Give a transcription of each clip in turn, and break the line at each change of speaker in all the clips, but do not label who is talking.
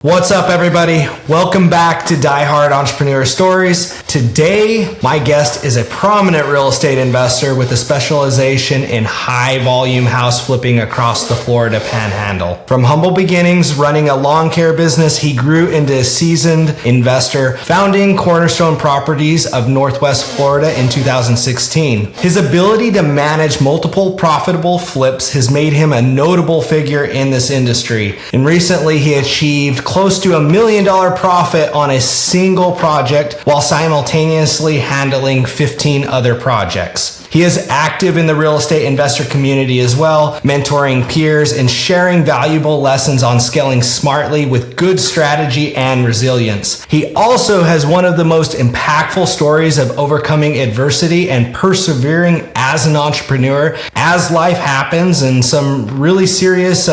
What's up, everybody? Welcome back to Diehard Entrepreneur Stories. Today, my guest is a prominent real estate investor with a specialization in high-volume house flipping across the Florida Panhandle. From humble beginnings running a lawn care business, he grew into a seasoned investor, founding Cornerstone Properties of Northwest Florida in 2016. His ability to manage multiple profitable flips has made him a notable figure in this industry. And recently, he achieved close to $1 million profit on a single project while simultaneously handling 15 other projects. He is active in the real estate investor community as well, mentoring peers and sharing valuable lessons on scaling smartly with good strategy and resilience. He also has one of the most impactful stories of overcoming adversity and persevering as an entrepreneur as life happens and some really serious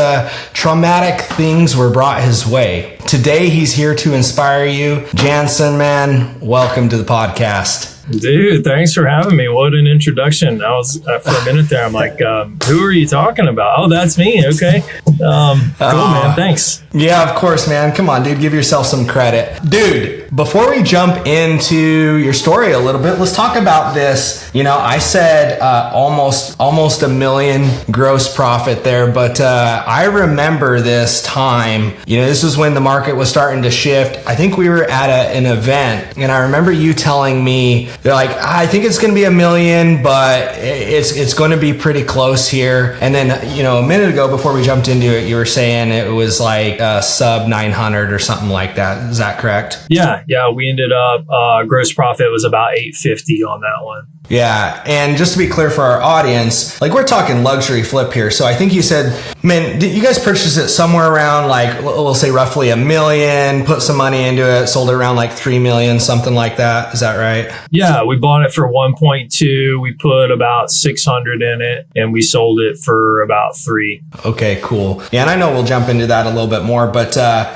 traumatic things were brought his way. Today, he's here to inspire you. Jansen, man, welcome to the podcast.
Dude, thanks for having me. What an introduction. I was for a minute there. I'm like, who are you talking about? Oh, that's me. Okay. Cool, man. Thanks.
Yeah, of course, man. Come on, dude. Give yourself some credit. Dude, before we jump into your story a little bit, let's talk about this. You know, I said almost $1 million gross profit there, but I remember this time, you know, this was when the market was starting to shift. I think we were at an event, and I remember you telling me, they're like, I think it's going to be $1 million, but it's going to be pretty close here. And then, you know, a minute ago before we jumped into it, you were saying it was like sub 900 or something like that. Is that correct?
Yeah. We ended up, gross profit was about 850 on that one.
Yeah. And just to be clear for our audience, like we're talking luxury flip here. So I think you said, man, did you guys purchase it somewhere around like, we'll say roughly $1 million, put some money into it, sold it around like 3 million, something like that. Is that right?
Yeah. We bought it for 1.2. We put about 600 in it and we sold it for about 3.
Okay, cool. Yeah. And I know we'll jump into that a little bit more, but,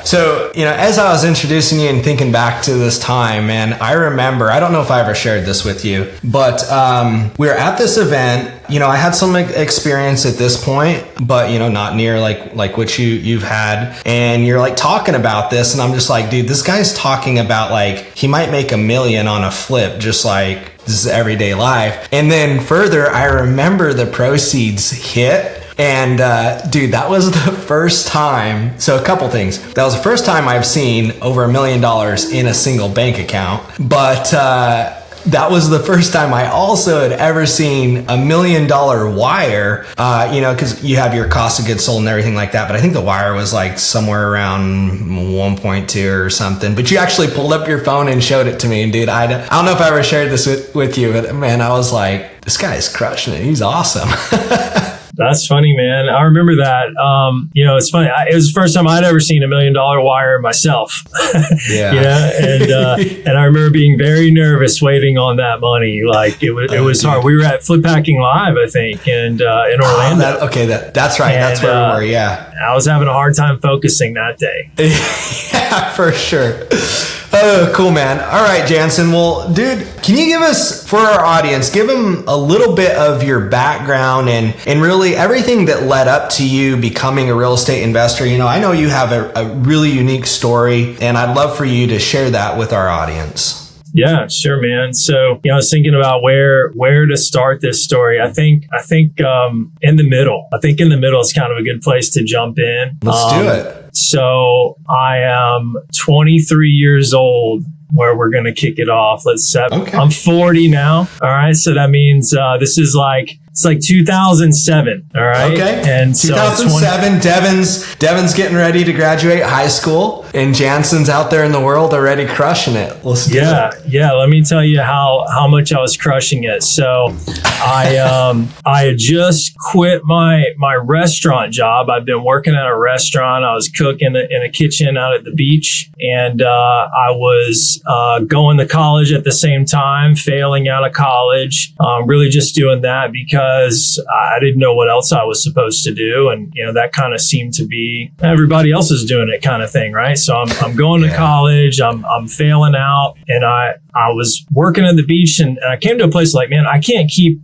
so, you know, as I was introducing you and thinking back to this time, man, I remember, I don't know if I ever shared this with you, but we were at this event. You know, I had some experience at this point, but you know, not near like what you've had. And you're like talking about this, and I'm just like, dude, this guy's talking about like he might make $1 million on a flip, just like this is everyday life. And then further, I remember the proceeds hit. And dude, that was the first time. So a couple things. That was the first time I've seen over $1 million in a single bank account. But that was the first time I also had ever seen $1 million wire, you know, because you have your cost of goods sold and everything like that. But I think the wire was like somewhere around 1.2 or something. But you actually pulled up your phone and showed it to me. And dude, I don't know if I ever shared this with you, but man, I was like, this guy's crushing it. He's awesome.
That's funny, man. I remember that. You know, it's funny. It was the first time I'd ever seen $1 million wire myself.
Yeah.
You know? And I remember being very nervous waiting on that money. Like it was hard. We were at Flip Hacking Live, I think, and in Orlando.
That's right. And, that's where we were. Yeah.
I was having a hard time focusing that day.
Yeah, for sure. Oh, cool, man. All right, Jansen. Well, dude, can you give us, for our audience, give them a little bit of your background and really everything that led up to you becoming a real estate investor? You know, I know you have a really unique story, and I'd love for you to share that with our audience.
Yeah, sure, man. So, you know, I was thinking about where to start this story. I think in the middle. I think in the middle is kind of a good place to jump in.
Let's do it.
So I am 23 years old where we're going to kick it off. Okay. I'm 40 now. All right. So that means this is like, it's like 2007. All right.
Okay.
And
2007, Devin's getting ready to graduate high school, and Jansen's out there in the world already crushing it. Let's do it.
Yeah. Let me tell you how much I was crushing it. So I had just quit my restaurant job. I've been working at a restaurant. I was cooking in a kitchen out at the beach, and I was going to college at the same time, failing out of college. Really just doing that because because I didn't know what else I was supposed to do. And, that kind of seemed to be everybody else is doing it kind of thing. Right. So I'm going to college, I'm failing out, and I was working at the beach, and I came to a place like, man, I can't keep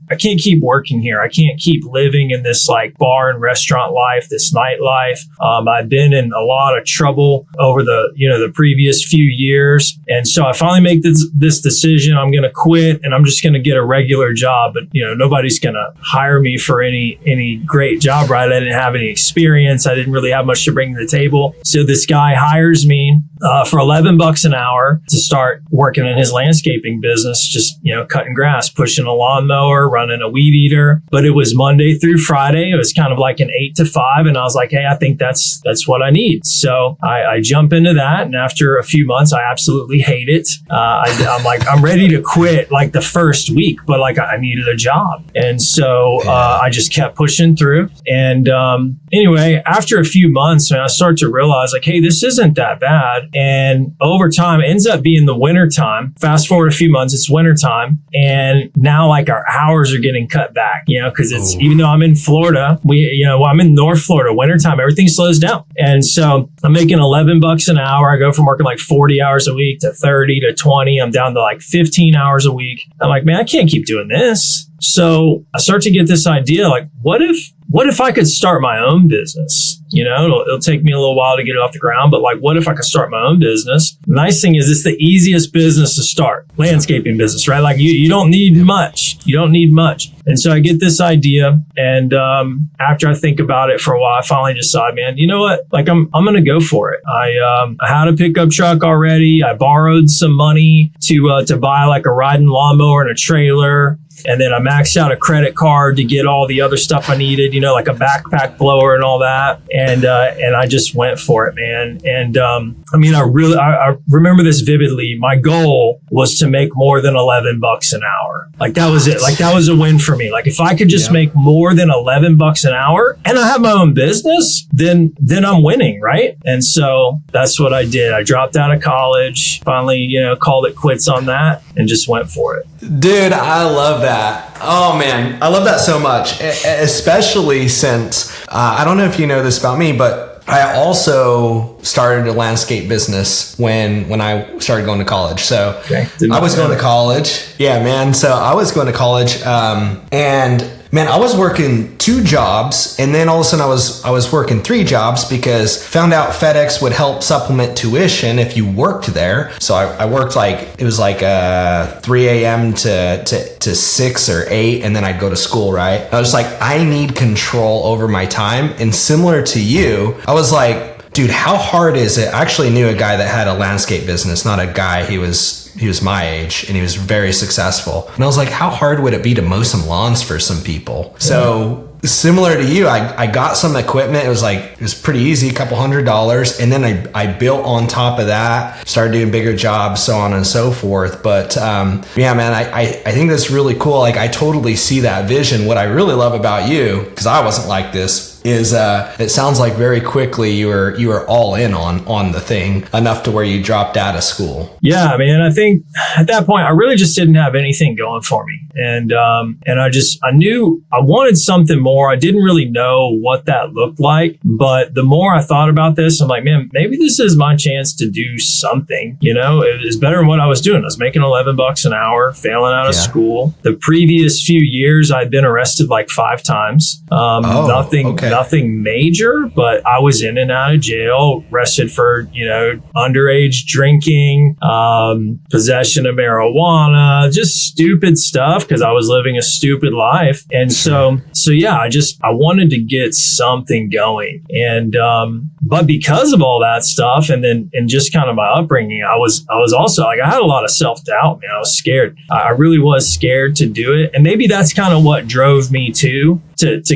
working here. I can't keep living in this like bar and restaurant life, this nightlife. I've been in a lot of trouble over the previous few years. And so I finally make this decision. I'm going to quit, and I'm just going to get a regular job. But, nobody's going to hire me for any great job, right? I didn't have any experience. I didn't really have much to bring to the table. So this guy hires me for $11 an hour to start working in his landscaping business, just, cutting grass, pushing a lawnmower, running a weed eater. But it was Monday through Friday. It was kind of like an 8 to 5. And I was like, hey, I think that's what I need. So I jump into that. And after a few months, I absolutely hate it. I'm like, I'm ready to quit like the first week, but like I needed a job. And so I just kept pushing through. And anyway, after a few months, I start to realize like, hey, this isn't that bad. And over time, it ends up being the winter time. Fast forward a few months, it's winter time. And now like our hours are getting cut back, because it's, even though I'm in Florida, I'm in North Florida, wintertime, everything slows down. And so I'm making $11 an hour. I go from working like 40 hours a week to 30 to 20. I'm down to like 15 hours a week. I'm like, man, I can't keep doing this. So I start to get this idea, like, what if I could start my own business? It'll take me a little while to get it off the ground, but like, what if I could start my own business? The nice thing is it's the easiest business to start, landscaping business, right? Like you don't need much. You don't need much. And so I get this idea, and after I think about it for a while, I finally decide, man, you know what? Like I'm going to go for it. I had a pickup truck already. I borrowed some money to buy like a riding lawnmower and a trailer. And then I maxed out a credit card to get all the other stuff I needed, like a backpack blower and all that. And I just went for it, man. And I remember this vividly. My goal was to make more than $11 an hour. Like that was it. Like that was a win for me. Like if I could just make more than $11 an hour and I have my own business, then I'm winning, right? And so that's what I did. I dropped out of college, finally, called it quits on that and just went for it.
Dude, I love that. Oh man, I love that so much, especially since I don't know if you know this about me, but I also started a landscape business when I started going to college. So I was going to college. Yeah, man. So I was going to college, and man, I was working 2 jobs, and then all of a sudden I was working 3 jobs because found out FedEx would help supplement tuition if you worked there. So I worked it was 3 a.m. to 6 or 8, and then I'd go to school, right? I was like, I need control over my time. And similar to you, I was like, dude, how hard is it? I actually knew a guy that had a landscape business, not a guy. He was my age, and he was very successful. And I was like, how hard would it be to mow some lawns for some people? Yeah. So similar to you, I got some equipment. It was pretty easy, a couple $100. And then I built on top of that, started doing bigger jobs, so on and so forth. But yeah, man, I think that's really cool. Like I totally see that vision. What I really love about you, because I wasn't like this, is it sounds like very quickly you were all in on the thing enough to where you dropped out of school.
Yeah, man. I think at that point I really just didn't have anything going for me, and I knew I wanted something more. I didn't really know what that looked like, but the more I thought about this, I'm like, man, maybe this is my chance to do something. It was better than what I was doing. I was making $11 an hour, failing out of school. The previous few years I'd been arrested like 5 times. Nothing major, but I was in and out of jail, arrested for, underage drinking, possession of marijuana, just stupid stuff because I was living a stupid life. And so yeah, I wanted to get something going. And, but because of all that stuff and just kind of my upbringing, I was also like, I had a lot of self-doubt, man. I was scared. I really was scared to do it. And maybe that's kind of what drove me to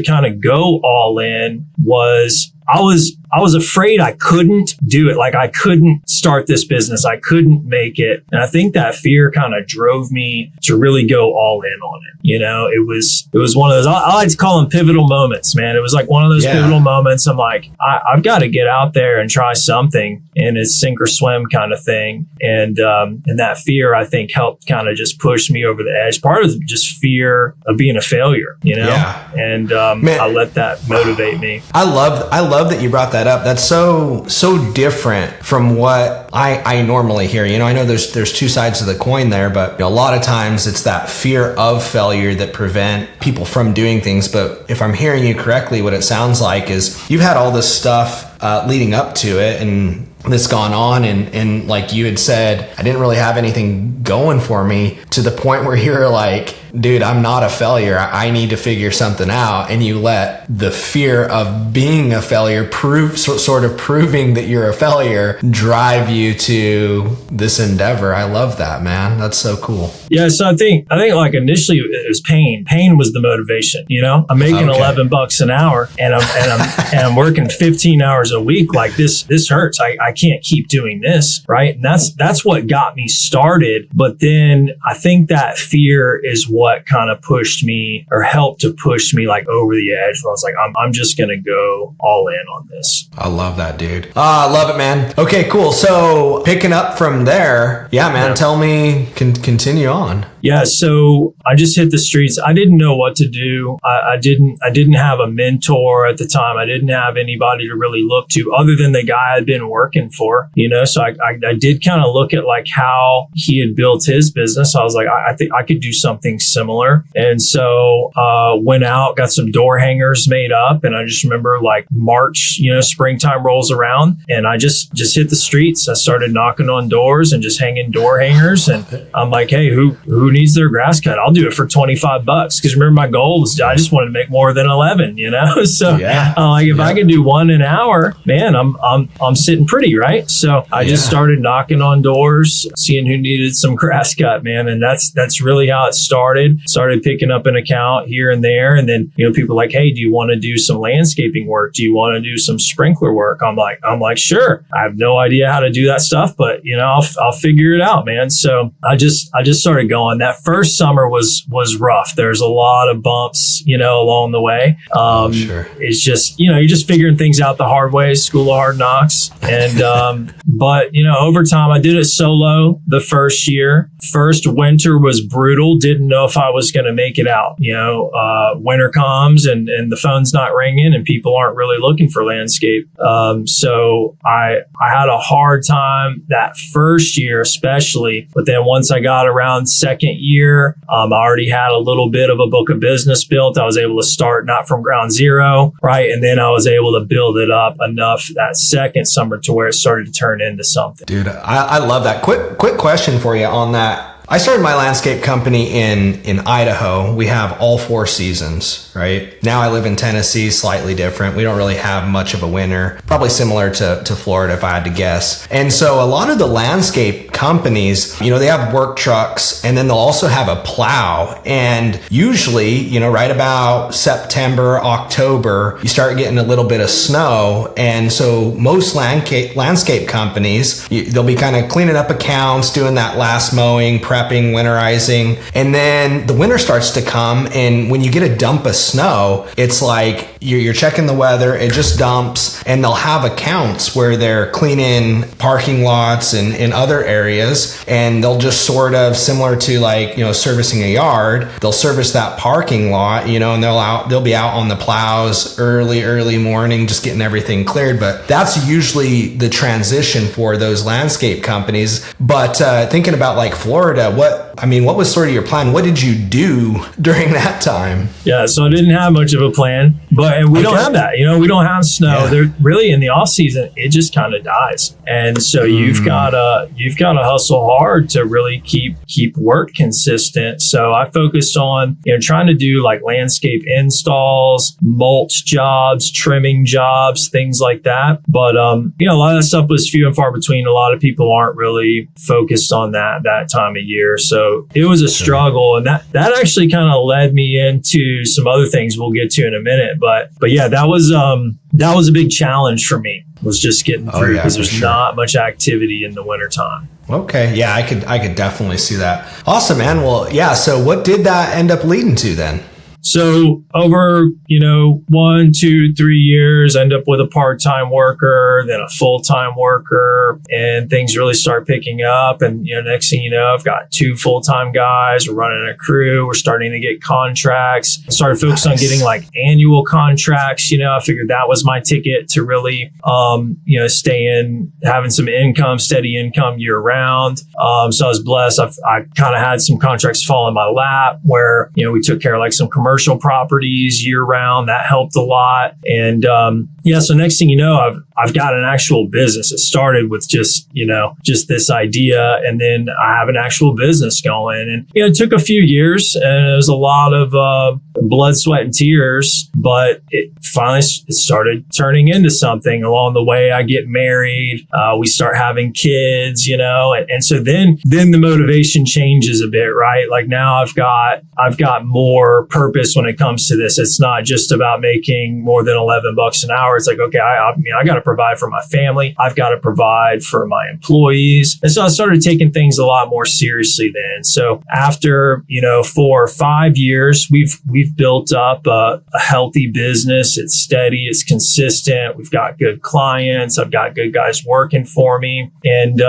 kind of go all in was I I was afraid I couldn't do it. Like I couldn't start this business. I couldn't make it. And I think that fear kind of drove me to really go all in on it. You know, it was one of those, I like to call them pivotal moments, man. It was like one of those pivotal moments. I'm like, I've got to get out there and try something, and it's sink or swim kind of thing. And that fear, I think, helped kind of just push me over the edge. Part of just fear of being a failure, you know? Yeah. And man, I let that motivate me.
I love that you brought that up. That's so different from what I normally hear. You know, I know there's two sides of the coin there, but you know, a lot of times it's that fear of failure that prevent people from doing things. But if I'm hearing you correctly, what it sounds like is you've had all this stuff leading up to it, and this gone on, and like you had said, I didn't really have anything going for me, to the point where you're like, dude, I'm not a failure. I need to figure something out. And you let the fear of being a failure, sort of proving that you're a failure, drive you to this endeavor. I love that, man. That's so cool.
Yeah. So I think like initially it was pain. Pain was the motivation. You know, I'm making $11 an hour, and I'm working 15 hours a week. Like this hurts. I can't keep doing this. Right. And that's what got me started. But then I think that fear is what kind of pushed me, or helped to push me like over the edge, where I was like, I'm just going to go all in on this.
I love that, dude. I love it, man. Okay, cool. So picking up from there, man, tell me, continue on.
Yeah. So I just hit the streets. I didn't know what to do. I didn't have a mentor at the time. I didn't have anybody to really look to other than the guy I'd been working for, you know? So I did kind of look at like how he had built his business. I was like, I think I could do something similar. And so, went out, got some door hangers made up. And I just remember like March, you know, springtime rolls around, and I just hit the streets. I started knocking on doors and just hanging door hangers. And I'm like, hey, who needs their grass cut? I'll do it for $25. Cause remember, my goal was, I just wanted to make more than 11, you know? So like if I could do one an hour, man, I'm sitting pretty, right? So I just started knocking on doors, seeing who needed some grass cut, man. And that's really how it started picking up an account here and there. And then, you know, people like, hey, do you want to do some landscaping work? Do you want to do some sprinkler work? I'm like, sure. I have no idea how to do that stuff, but you know, I'll figure it out, man. So I just started going. That first summer was rough. There's a lot of bumps, you know, along the way. Sure. It's just, you know, you're just figuring things out the hard way, school of hard knocks. And, but you know, over time I did it solo the first year. First winter was brutal. Didn't know if I was going to make it out. You know, winter comes and the phone's not ringing and people aren't really looking for landscape. So I had a hard time that first year, especially. But then once I got around second year, I already had a little bit of a book of business built. I was able to start not from ground zero, right? And then I was able to build it up enough that second summer to where it started to turn into something.
Dude, I love that. Quick question for you on that. I started my landscape company in Idaho. We have all 4 seasons, right? Now I live in Tennessee, slightly different. We don't really have much of a winter, probably similar to Florida if I had to guess. And so a lot of the landscape companies, you know, they have work trucks, and then they'll also have a plow. And usually, you know, right about September, October, you start getting a little bit of snow. And so most landscape companies, they'll be kind of cleaning up accounts, doing that last mowing, prepping, winterizing, and then the winter starts to come, and when you get a dump of snow, it's like you're checking the weather, it just dumps, and they'll have accounts where they're cleaning parking lots and other areas, and they'll just sort of, similar to like, you know, servicing a yard, they'll service that parking lot, you know, and they'll be out on the plows early morning, just getting everything cleared. But that's usually the transition for those landscape companies. But thinking about like Florida, what was sort of your plan? What did you do during that time?
Yeah, so I didn't have much of a plan, but we don't have that. You know, we don't have snow. Yeah. They're really in the off season, it just kind of dies, and so you've got to hustle hard to really keep work consistent. So I focused on, you know, trying to do like landscape installs, mulch jobs, trimming jobs, things like that. But you know, a lot of that stuff was few and far between. A lot of people aren't really focused on that time of year. So So it was a struggle, and that actually kind of led me into some other things we'll get to in a minute. But yeah, that was a big challenge for me, was just getting through, because there's not much activity in the wintertime.
Okay. Yeah, I could definitely see that. Awesome, man. Well, yeah. So what did that end up leading to then?
So over, 1, 2, 3 years, I end up with a part-time worker, then a full-time worker, and things really start picking up. And, next thing you know, I've got 2 full-time guys. We're running a crew. We're starting to get contracts. I started focusing on getting like annual contracts. I figured that was my ticket to really, stay in, having some income, steady income year round. So I was blessed. I kind of had some contracts fall in my lap where, we took care of like some commercial properties year round. That helped a lot. And so next thing you know, I've got an actual business. It started with just this idea, and then I have an actual business going. And it took a few years, and it was a lot of blood, sweat, and tears, but it finally started turning into something. Along the way, I get married, we start having kids, and so then the motivation changes a bit, right? Like now I've got more purpose when it comes to this. It's not just about making more than $11 an hour. It's like, okay, I got to provide for my family. I've got to provide for my employees. And so I started taking things a lot more seriously then. So after, 4 or 5 years, we've built up a healthy business. It's steady. It's consistent. We've got good clients. I've got good guys working for me. And,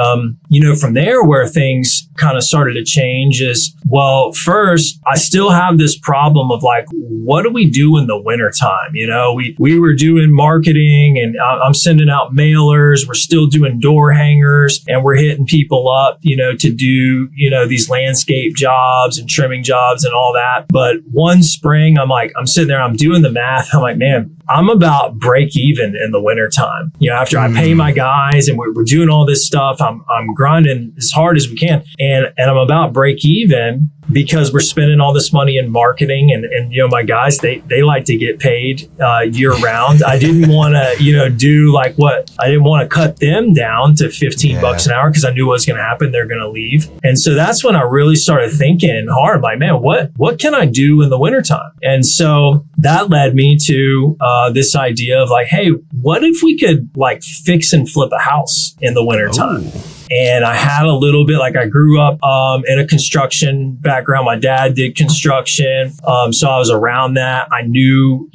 from there, where things kind of started to change is, well, first, I still have this problem of like, what do we do in the wintertime? We were doing marketing, and I'm sending out mailers. We're still doing door hangers, and we're hitting people up, to do, these landscape jobs and trimming jobs and all that. But one spring, I'm sitting there, I'm doing the math. I'm like, man, I'm about break even in the wintertime. After I pay my guys and we're doing all this stuff, I'm grinding as hard as we can. And I'm about break even because we're spending all this money in marketing, and my guys, they like to get paid year round. I didn't want to, do like I didn't want to cut them down to $15 an hour, because I knew what was going to happen. They're going to leave. And so that's when I really started thinking hard, like, man, what can I do in the wintertime? And so that led me to this idea of like, hey, what if we could like fix and flip a house in the wintertime? Ooh. And I had a little bit, like I grew up in a construction background. My dad did construction. So I was around that. I knew,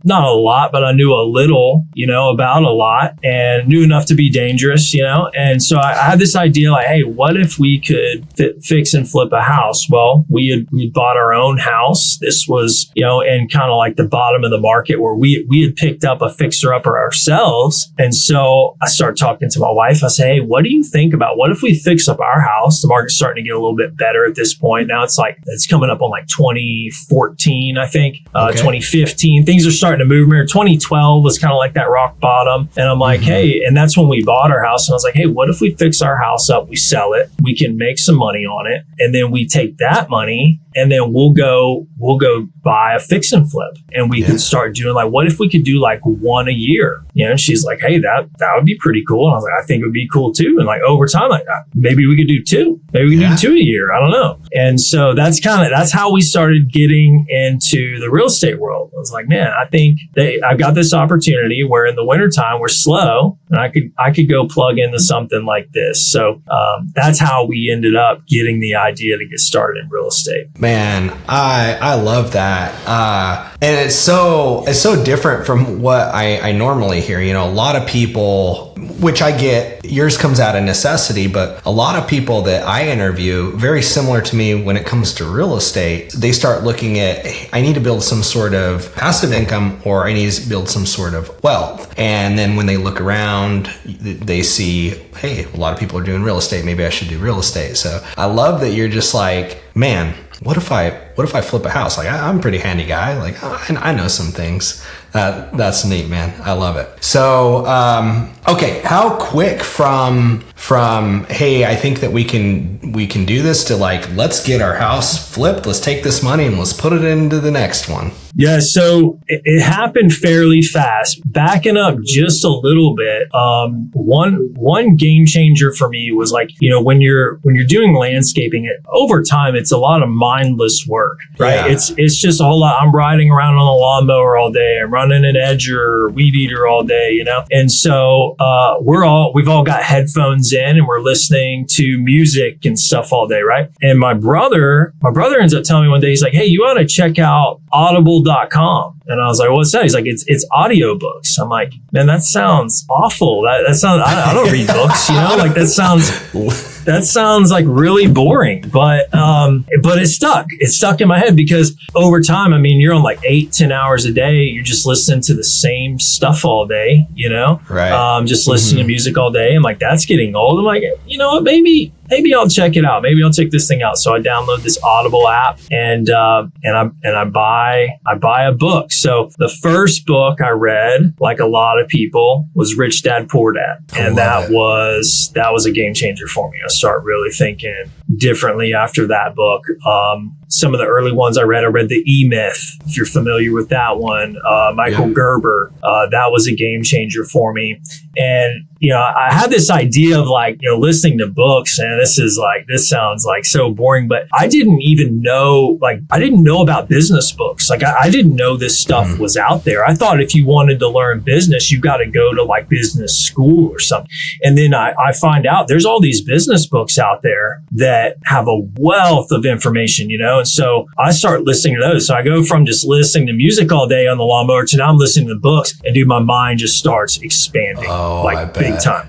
not a lot, but I knew a little, about a lot, and knew enough to be dangerous, And so I had this idea like, hey, what if we could fix and flip a house? Well, we bought our own house. This was, in kind of like the bottom of the market, where we had picked up a fixer-upper ourselves. And so I started talking to my wife. I said, hey, what do you think about what if we fix up our house? The market's starting to get a little bit better at this point. Now it's coming up on like 2014, I think, 2015. Things are starting to move here. 2012 was kind of like that rock bottom. And I'm like, hey, and that's when we bought our house. And I was like, hey, what if we fix our house up? We sell it. We can make some money on it. And then we take that money, and then we'll go buy a fix and flip, and we could start doing like, what if we could do like one a year? And she's like, hey, that would be pretty cool. And I was like, I think it would be cool too. And like over time, like maybe we could do 2. Maybe we could do 2 a year. I don't know. And so that's how we started getting into the real estate world. I was like, man, I think I've got this opportunity where in the wintertime we're slow, and I could go plug into something like this. So that's how we ended up getting the idea to get started in real estate.
Man, I love that. And it's so different from what I normally hear. A lot of people, which I get, yours comes out of necessity, but a lot of people that I interview, very similar to me when it comes to real estate, they start looking at, hey, I need to build some sort of passive income, or I need to build some sort of wealth. And then when they look around, they see, hey, a lot of people are doing real estate. Maybe I should do real estate. So I love that you're just like, man, what if I flip a house? Like I'm a pretty handy guy. Like I know some things. That's neat, man. I love it. So, okay. How quick from, hey, I think that we can do this, to like, let's get our house flipped. Let's take this money and let's put it into the next one.
Yeah, so it happened fairly fast. Backing up just a little bit, one game changer for me was like, when you're doing landscaping, over time it's a lot of mindless work, right?
Yeah.
It's just a whole lot. I'm riding around on a lawnmower all day. I'm running an edger or weed eater all day, And so we've all got headphones in and we're listening to music and stuff all day, right? And my brother ends up telling me one day, he's like, hey, you ought to check out Audible.com. And I was like, what's that? He's like, it's audiobooks. I'm like, man, that sounds awful. That sounds, I don't read books, like that sounds like really boring, but it stuck in my head because over time, I mean, you're on like 8-10 hours a day. You're just listening to the same stuff all day,
right.
Just listening to music all day. I'm like, that's getting old. I'm like, you know what, maybe I'll check it out. Maybe I'll check this thing out. So I download this Audible app and I buy a book. So the first book I read, like a lot of people, was Rich Dad Poor Dad. And that was a game changer for me. I start really thinking differently after that book. Some of the early ones I read The E-Myth, if you're familiar with that one, Michael Gerber, that was a game changer for me. And, I had this idea of like, listening to books, and this sounds like so boring, but I didn't even know, I didn't know about business books. Like I didn't know this stuff was out there. I thought if you wanted to learn business, you got to go to like business school or something. And then I find out there's all these business books out there that have a wealth of information, And so I start listening to those. So I go from just listening to music all day on the lawnmower to now I'm listening to books, and dude, my mind just starts expanding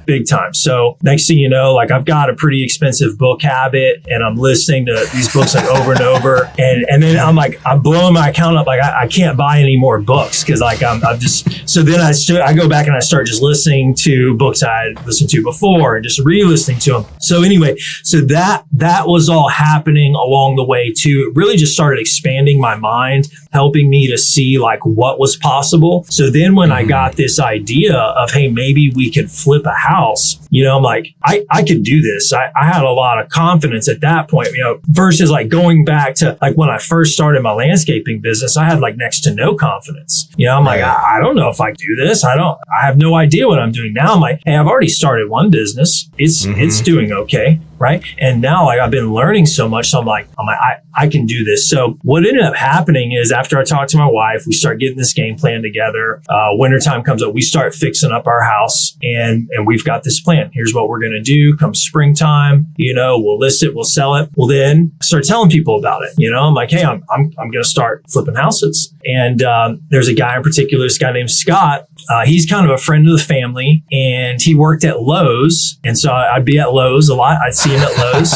big time. So next thing you know, like I've got a pretty expensive book habit and I'm listening to these books like over and over. And then I'm blowing my account up. Like I can't buy any more books because like I'm just, so then I go back and I start just listening to books I had listened to before and just re-listening to them. So anyway, so that was all happening along the way too. It really just started expanding my mind, helping me to see like what was possible. So then when I got this idea of, hey, maybe we could flip a house, I'm like, I could do this. I had a lot of confidence at that point, versus like going back to like when I first started my landscaping business, I had like next to no confidence. I'm like, I don't know if I can do this. I have no idea what I'm doing now. I'm like, hey, I've already started one business. It's doing okay. Right. And now like I've been learning so much. So I'm like, I can do this. So what ended up happening is after I talked to my wife, we start getting this game plan together. Wintertime comes up, we start fixing up our house and we've got this plan. Here's what we're going to do. Come springtime, we'll list it, we'll sell it. We'll then start telling people about it. I'm like, hey, I'm going to start flipping houses. And there's a guy in particular, this guy named Scott. He's kind of a friend of the family and he worked at Lowe's. And so I'd be at Lowe's a lot. I'd see him at Lowe's.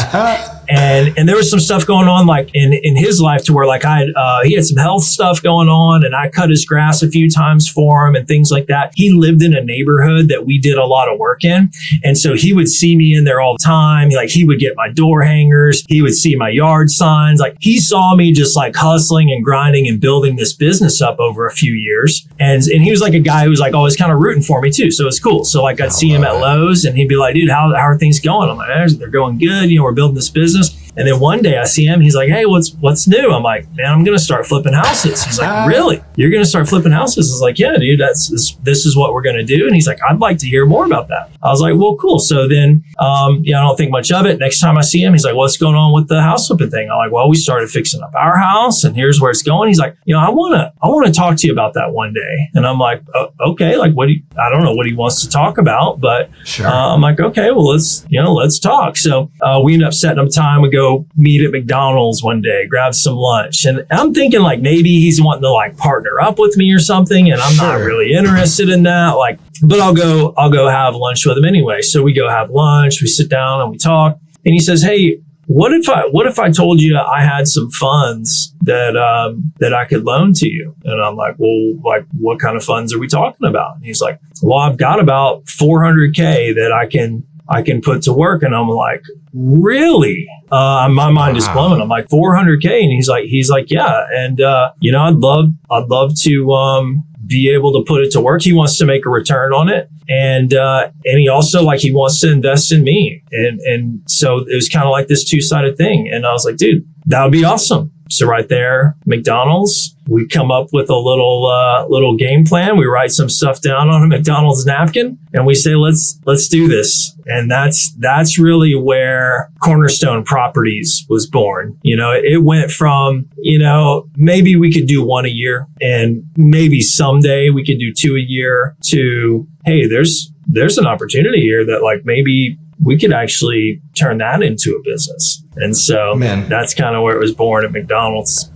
And there was some stuff going on like in his life to where like he had some health stuff going on and I cut his grass a few times for him and things like that. He lived in a neighborhood that we did a lot of work in. And so he would see me in there all the time. He would get my door hangers. He would see my yard signs. Like he saw me just like hustling and grinding and building this business up over a few years. And he was like a guy who was like always kind of rooting for me too. So it's cool. So like I'd see him at Lowe's and he'd be like, dude, how are things going? I'm like, they're going good. We're building this business. And then one day I see him, he's like, hey, what's new? I'm like, man, I'm going to start flipping houses. He's like, really? You're going to start flipping houses? I was like, yeah, dude, this is what we're going to do. And he's like, I'd like to hear more about that. I was like, well, cool. So then, I don't think much of it. Next time I see him, he's like, what's going on with the house flipping thing? I'm like, well, we started fixing up our house and here's where it's going. He's like, I want to talk to you about that one day. And I'm like, okay, like I don't know what he wants to talk about, but
sure.
I'm like, okay, well, let's talk. So we end up setting up time. We go meet at McDonald's one day, grab some lunch. And I'm thinking like maybe he's wanting to like partner up with me or something. And I'm not really interested in that. Like, but I'll go have lunch with him anyway. So we go have lunch, we sit down and we talk. And he says, hey, what if I told you I had some funds that I could loan to you? And I'm like, well, like what kind of funds are we talking about? And he's like, well, I've got about $400K that I can put to work. And I'm like, really? My mind is blown. I'm like, $400K. And he's like, yeah. And, I'd love to, be able to put it to work. He wants to make a return on it. And he also he wants to invest in me. And so it was kind of like this two-sided thing. And I was like, dude, that would be awesome. So right there, McDonald's, we come up with a little game plan. We write some stuff down on a McDonald's napkin and we say, let's do this. And that's really where Cornerstone Properties was born. It went from, maybe we could do one a year and maybe someday we could do two a year to, hey, there's an opportunity here that like maybe we could actually turn that into a business. And so that's kind of where it was born at McDonald's.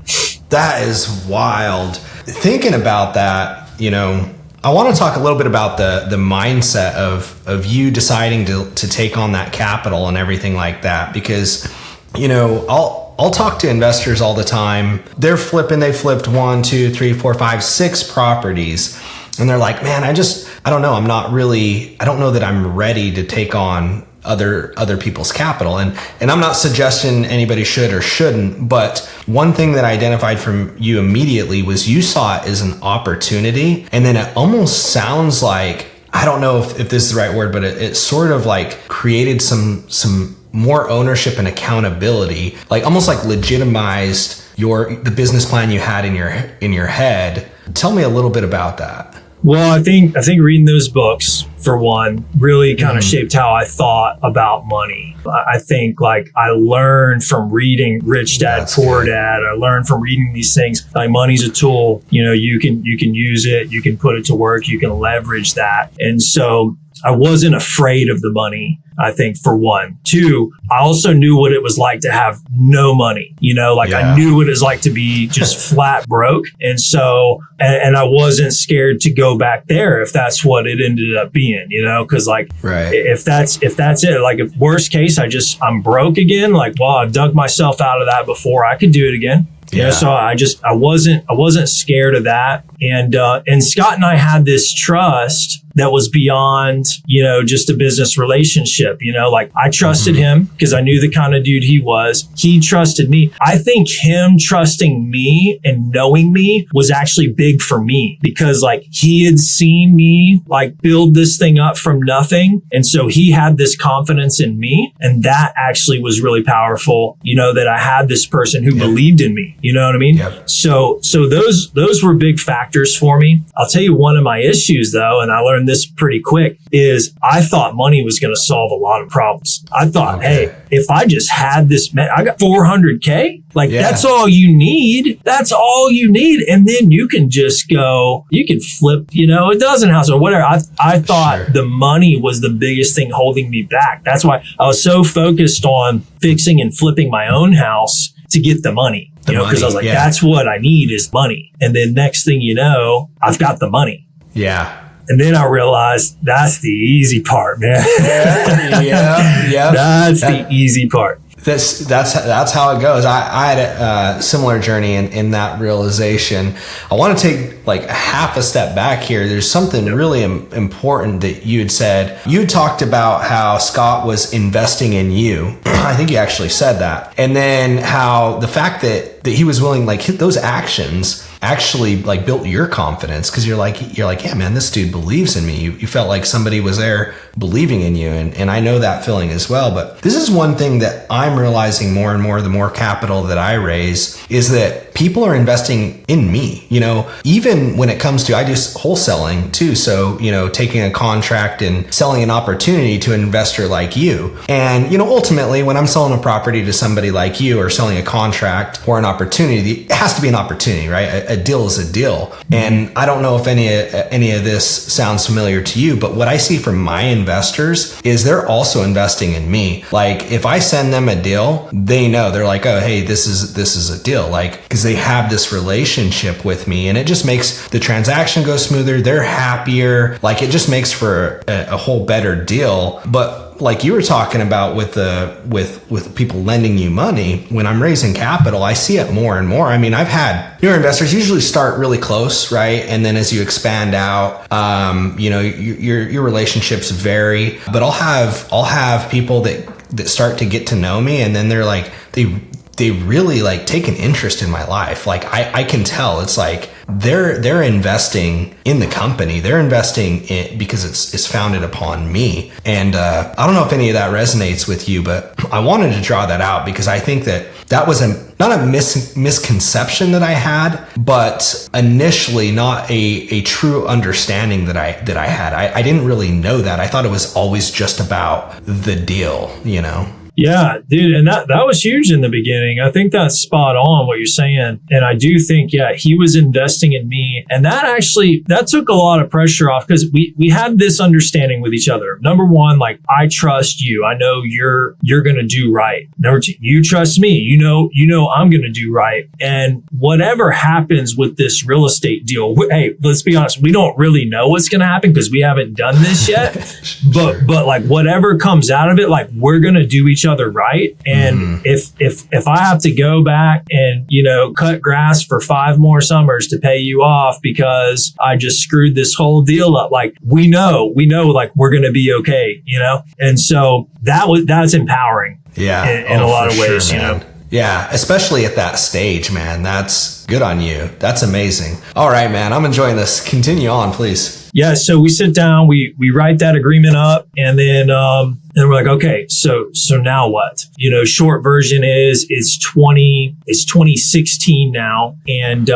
That is wild. Thinking about that, I want to talk a little bit about the mindset of you deciding to take on that capital and everything like that, because, I'll talk to investors all the time. They flipped 1, 2, 3, 4, 5, 6 properties. And they're like, man, I don't know. I don't know that I'm ready to take on other people's capital. And I'm not suggesting anybody should or shouldn't, but one thing that I identified from you immediately was you saw it as an opportunity. And then it almost sounds like, I don't know if this is the right word, but it sort of like created some more ownership and accountability, like almost like legitimized the business plan you had in your head. Tell me a little bit about that.
Well, I think reading those books, for one, really kind of shaped how I thought about money. I think like I learned from reading Rich Dad, Poor Dad. I learned from reading these things. Like money's a tool. You can use it. You can put it to work. You can leverage that. And so I wasn't afraid of the money, I think, for one. Two, I also knew what it was like to have no money. I knew what it was like to be just flat broke. And so, and I wasn't scared to go back there if that's what it ended up being, because like, if that's it, like if worst case, I'm broke again, like, well, I've dug myself out of that before, I could do it again. So I wasn't scared of that. And Scott and I had this trust that was beyond, just a business relationship. Like I trusted him because I knew the kind of dude he was. He trusted me. I think him trusting me and knowing me was actually big for me because like he had seen me like build this thing up from nothing. And so he had this confidence in me. And that actually was really powerful, that I had this person who believed in me. You know what I mean? Yep. So those were big factors for me. I'll tell you one of my issues though, and I learned this pretty quick, is I thought money was going to solve a lot of problems. I thought, hey, if I just had this, I got $400K, like that's all you need. That's all you need. And then you can just go, you can flip, a dozen houses or whatever. I thought the money was the biggest thing holding me back. That's why I was so focused on fixing and flipping my own house to get the money. Because I was like, that's what I need is money. And then next thing you know, I've got the money. Yeah. And then I realized that's the easy part, man. That's the easy part.
That's how it goes. I had a similar journey in that realization. I want to take like half a step back here. There's something really important that you had said. You talked about how Scott was investing in you. I think you actually said that. And then how the fact that he was willing, like those actions actually like built your confidence because you're like, yeah, man, this dude believes in me. You felt like somebody was there believing in you. And I know that feeling as well. But this is one thing that I'm realizing more and more, the more capital that I raise, is that people are investing in me, even when it comes to, I do wholesaling too. So, taking a contract and selling an opportunity to an investor like you. And, ultimately when I'm selling a property to somebody like you or selling a contract or an opportunity, it has to be an opportunity, right? A deal is a deal. And I don't know if any of this sounds familiar to you, but what I see from my investors is they're also investing in me. Like if I send them a deal, they know, they're like, oh, hey, this is a deal. Like, because they have this relationship with me and it just makes the transaction go smoother. They're happier. Like it just makes for a whole better deal. But like you were talking about with people lending you money, when I'm raising capital, I see it more and more. I mean, I've had newer investors usually start really close, right? And then as you expand out, your relationships vary. But I'll have people that start to get to know me, and then they're like they really like take an interest in my life. Like I can tell it's like they're investing in the company. They're investing in because it's founded upon me. And I don't know if any of that resonates with you, but I wanted to draw that out because I think that was not a misconception that I had, but initially not a true understanding that I had. I didn't really know that. I thought it was always just about the deal, you know?
Yeah, dude. And that was huge in the beginning. I think that's spot on what you're saying. And I do think, yeah, he was investing in me. And that took a lot of pressure off because we had this understanding with each other. Number one, like, I trust you. I know you're going to do right. Number two, you trust me. You know, I'm going to do right. And whatever happens with this real estate deal, hey, let's be honest, we don't really know what's going to happen because we haven't done this yet. But like whatever comes out of it, like we're going to do each other right. And if I have to go back and, you know, cut grass for 5 more summers to pay you off because I just screwed this whole deal up, like we know like we're going to be okay, you know? And so that's empowering.
Yeah.
In a lot of ways,
sure,
you know?
Yeah, especially at that stage, man. That's good on you. That's amazing. All right, man. I'm enjoying this. Continue on, please.
Yeah. So we sit down, we write that agreement up, and then we're like, okay, so now what? You know, short version is it's 2016 now, and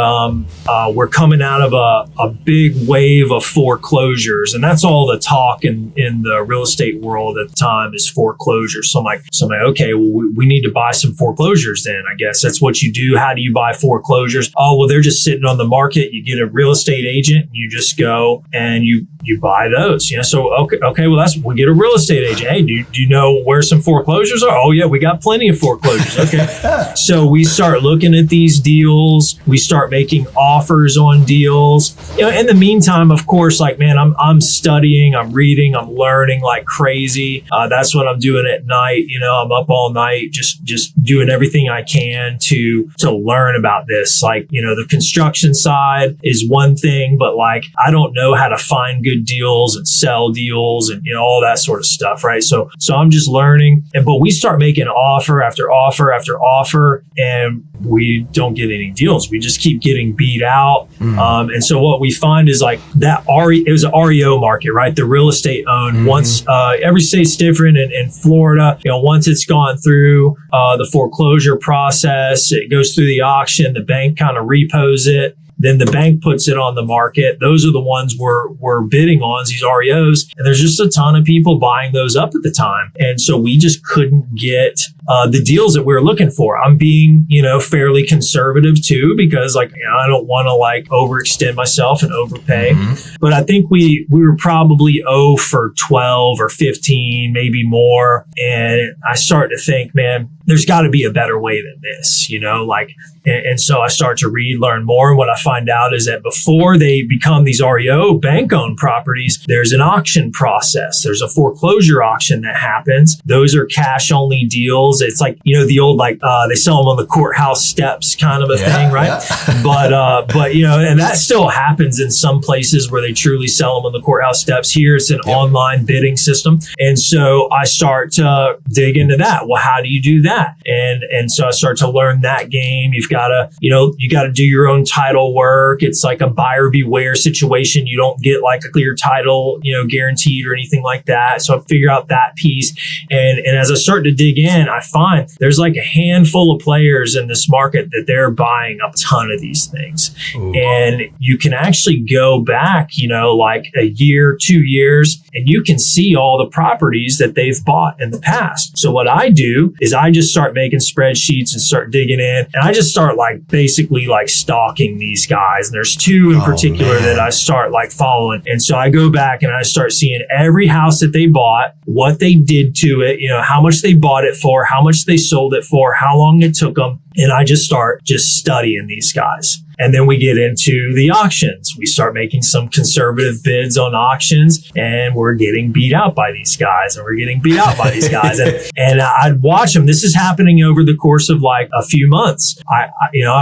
we're coming out of a big wave of foreclosures, and that's all the talk in the real estate world at the time is foreclosure. So I'm like, okay, well, we need to buy some foreclosures then. I guess that's what you do. How do you buy foreclosures? Oh, well, they're just sitting on the market. You get a real estate agent, and you just go and you buy those. You know, so okay, well, we get a real estate agent. Hey, do you know where some foreclosures are? Oh yeah, we got plenty of foreclosures. Okay. So we start looking at these deals. We start making offers on deals. You know, in the meantime, of course, like, man, I'm studying, I'm reading, I'm learning like crazy. That's what I'm doing at night. You know, I'm up all night, just doing everything I can to learn about this. Like, you know, the construction side is one thing, but like, I don't know how to find good deals and sell deals and, you know, all that sort of stuff. Right. So I'm just learning. But we start making offer after offer after offer, and we don't get any deals. We just keep getting beat out. And so what we find is like that it was an REO market, right? The real estate owned. Once every state's different. In Florida, you know, once it's gone through the foreclosure process, it goes through the auction, the bank kind of repos it. Then the bank puts it on the market. Those are the ones we're bidding on, these REOs. And there's just a ton of people buying those up at the time. And so we just couldn't get the deals that we were looking for. I'm being, you know, fairly conservative too, because like, you know, I don't want to like overextend myself and overpay. But I think we were probably 0 for 12 or 15, maybe more. And I start to think, man, there's got to be a better way than this, you know, like, and so I start to read, learn more. And what I find out is that before they become these REO bank-owned properties, there's an auction process. There's a foreclosure auction that happens. Those are cash-only deals. It's like, you know, the old, like, they sell them on the courthouse steps kind of a thing, right? Yeah. But, you know, and that still happens in some places where they truly sell them on the courthouse steps. Here, it's an online bidding system. And so I start to dig into that. Well, how do you do that? And so I start to learn that game. You've got to, you know, you got to do your own title work. It's like a buyer beware situation. You don't get like a clear title, you know, guaranteed or anything like that. So I figure out that piece. And as I start to dig in, I find there's like a handful of players in this market that they're buying a ton of these things. Ooh. And you can actually go back, you know, like a year, 2 years, and you can see all the properties that they've bought in the past. So what I do is I just start making spreadsheets and start digging in, and I just start like basically like stalking these guys. And there's 2 in particular that I start like following. And so I go back and I start seeing every house that they bought, what they did to it, you know, how much they bought it for, how much they sold it for, how long it took them. And I just start studying these guys. And then we get into the auctions. We start making some conservative bids on auctions, and we're getting beat out by these guys, and we're getting beat out by these guys. And I'd watch them. This is happening over the course of like a few months. I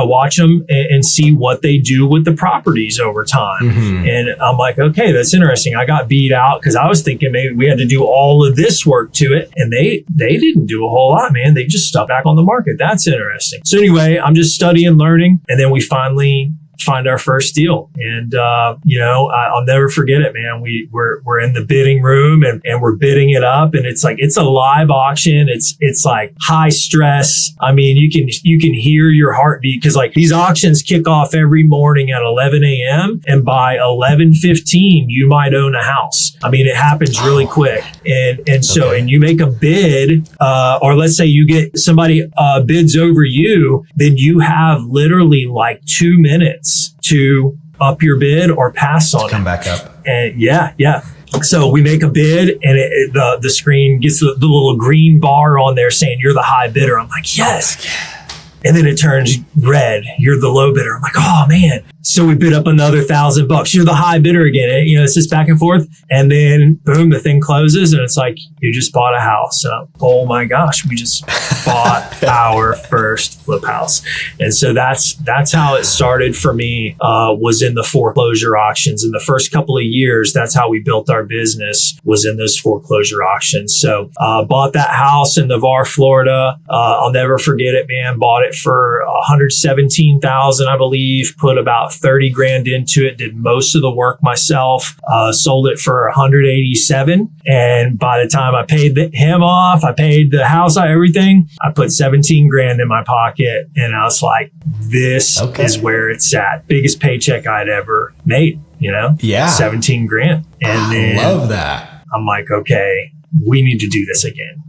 watch them and see what they do with the properties over time. And I'm like, okay, that's interesting. I got beat out because I was thinking maybe we had to do all of this work to it. And they didn't do a whole lot, man. They just stuck back on the market. That's interesting. So anyway, I'm just studying, learning. And then we finally find our first deal. And, I'll never forget it, man. We're in the bidding room and we're bidding it up, and it's a live auction. It's like high stress. I mean, you can hear your heartbeat, because like these auctions kick off every morning at 11 a.m. and by 11:15, you might own a house. I mean, it happens really quick. And so, and you make a bid, or let's say you get somebody bids over you, then you have literally like 2 minutes to up your bid or pass on it.
Come back up.
And yeah. So we make a bid, and the screen gets the little green bar on there saying you're the high bidder. I'm like, yes. And then it turns red. You're the low bidder. I'm like, oh man. So we bid up another $1,000. You're the high bidder again. It's just back and forth. And then boom, the thing closes, and it's like, you just bought a house. Oh my gosh, we just bought our first flip house. And so that's how it started for me, was in the foreclosure auctions. In the first couple of years, that's how we built our business, was in those foreclosure auctions. So bought that house in Navarre, Florida. I'll never forget it, man. Bought it for $117,000, I believe. Put about 30 grand into it, did most of the work myself, sold it for 187. And by the time I paid him off, I paid the house, everything, I put 17 grand in my pocket. And I was like, this is where it's at. Biggest paycheck I'd ever made, Yeah. 17 grand. And then
I love that.
I'm like, okay, we need to do this again.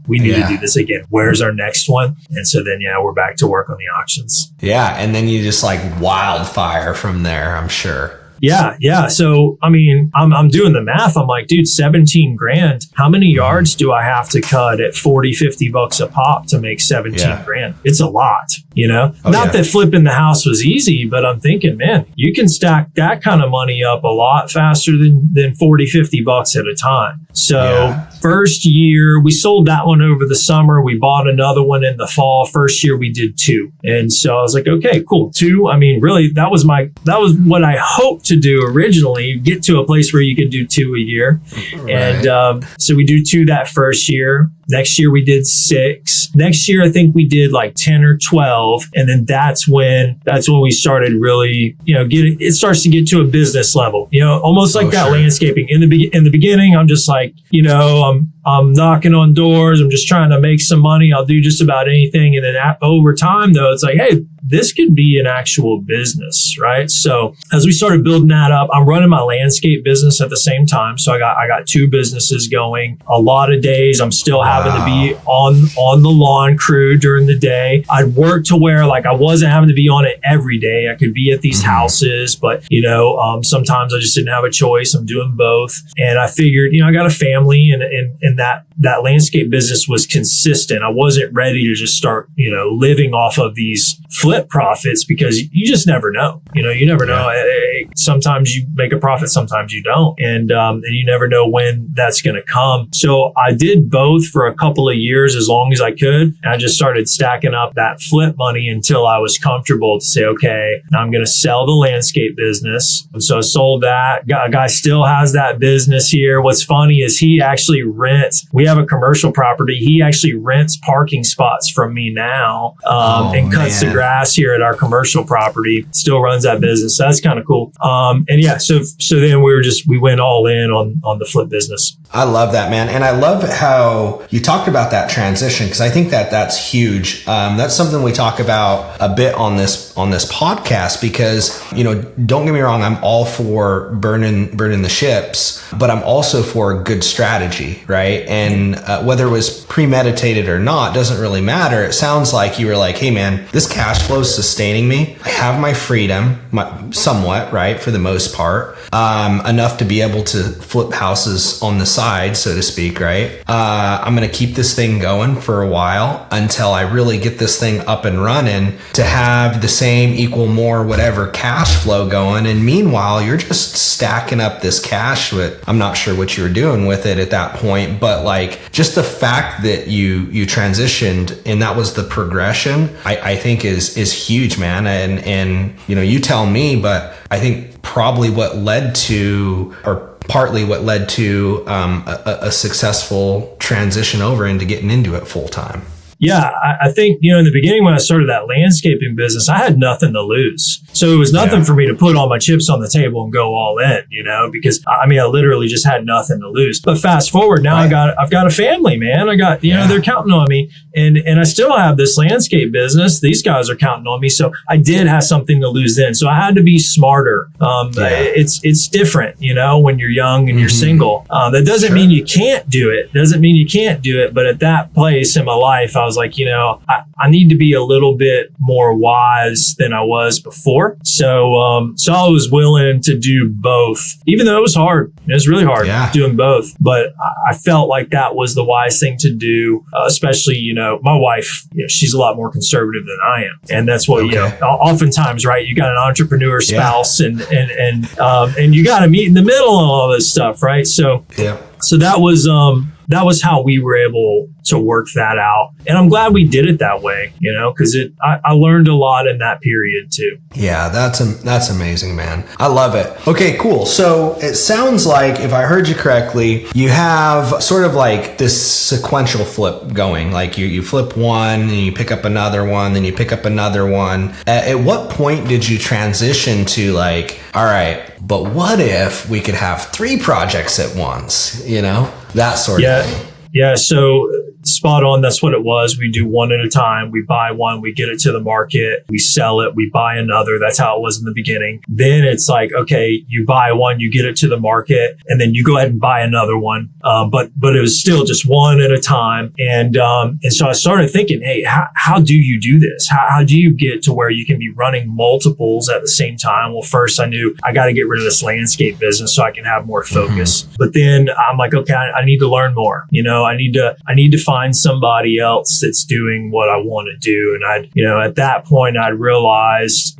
Where's our next one? And so then, we're back to work on the auctions.
Yeah. And then you just like wildfire from there, I'm sure.
Yeah. So, I mean, I'm doing the math. I'm like, dude, 17 grand. How many yards do I have to cut at $40-$50 a pop to make 17 grand? It's a lot, Not that flipping the house was easy, but I'm thinking, man, you can stack that kind of money up a lot faster than $40-$50 at a time. So first year, we sold that one over the summer. We bought another one in the fall. First year, we did 2. And so I was like, okay, cool. 2. I mean, really, that was what I hoped to do originally, get to a place where you could do 2 a year. Right. And so we do 2 that first year. Next year we did 6. Next year I think we did like 10 or 12, and then that's when we started really, it starts to get to a business level, almost like that landscaping. In the beginning, I'm just like, I'm knocking on doors. I'm just trying to make some money. I'll do just about anything. And then over time, though, it's like, hey, this could be an actual business, right? So as we started building that up, I'm running my landscape business at the same time. So I got 2 businesses going. A lot of days I'm still having to be on the lawn crew during the day. I'd work to where like I wasn't having to be on it every day. I could be at these houses, but sometimes I just didn't have a choice. I'm doing both. And I figured, I got a family, and that landscape business was consistent. I wasn't ready to just start, living off of these flip profits, because you just never know. You never know. Sometimes you make a profit, sometimes you don't. And you never know when that's going to come. So I did both for a couple of years as long as I could. And I just started stacking up that flip money until I was comfortable to say, okay, now I'm going to sell the landscape business. And so I sold that. A guy still has that business here. What's funny is he actually we have a commercial property. He actually rents parking spots from me now, and cuts the grass here at our commercial property. Still runs that business. So that's kind of cool. So then we went all in on the flip business.
I love that, man. And I love how you talked about that transition, because I think that's huge. That's something we talk about a bit on this podcast, because, don't get me wrong, I'm all for burning the ships, but I'm also for a good strategy, right? And whether it was premeditated or not, doesn't really matter. It sounds like you were like, hey man, this cash flow is sustaining me. I have my freedom, somewhat, right? For the most part, enough to be able to flip houses on the side, so to speak, right? I'm going to keep this thing going for a while until I really get this thing up and running, to have the same, equal, more, whatever cash flow going. And meanwhile, you're just stacking up this cash with, I'm not sure what you were doing with it at that point, but like just the fact that you transitioned and that was the progression, I think is huge, man. And you tell me, but I think probably what led to, or partly what led to a successful transition over into getting into it full time.
Yeah, I think, in the beginning when I started that landscaping business, I had nothing to lose. So it was nothing for me to put all my chips on the table and go all in, because I literally just had nothing to lose. But fast forward now, I've got a family, man. I got, they're counting on me, and I still have this landscape business. These guys are counting on me. So I did have something to lose then. So I had to be smarter. It's different, when you're young and you're single. That doesn't mean you can't do it. But at that place in my life, I was like, I need to be a little bit more wise than I was before. So I was willing to do both, even though it was hard. It was really hard doing both. But I felt like that was the wise thing to do, especially, my wife, she's a lot more conservative than I am. And that's what, oftentimes, right, you got an entrepreneur spouse and you got to meet in the middle of all this stuff, right? So that was how we were able to work that out. And I'm glad we did it that way, because I learned a lot in that period too.
Yeah, that's amazing, man. I love it. Okay, cool. So it sounds like, if I heard you correctly, you have sort of like this sequential flip going. Like you flip one and you pick up another one, then you pick up another one. At what point did you transition to like, all right, but what if we could have 3 projects at once, that sort of thing?
Yeah. So spot on. That's what it was. We do one at a time. We buy one, we get it to the market, we sell it, we buy another. That's how it was in the beginning. Then it's like, okay, you buy one, you get it to the market, and then you go ahead and buy another one. But it was still just one at a time. And so I started thinking, hey, how do you do this? How do you get to where you can be running multiples at the same time? Well, first I knew I got to get rid of this landscape business so I can have more focus. But then I'm like, okay, I need to learn more. I need to find somebody else that's doing what I want to do. And at that point I'd realized,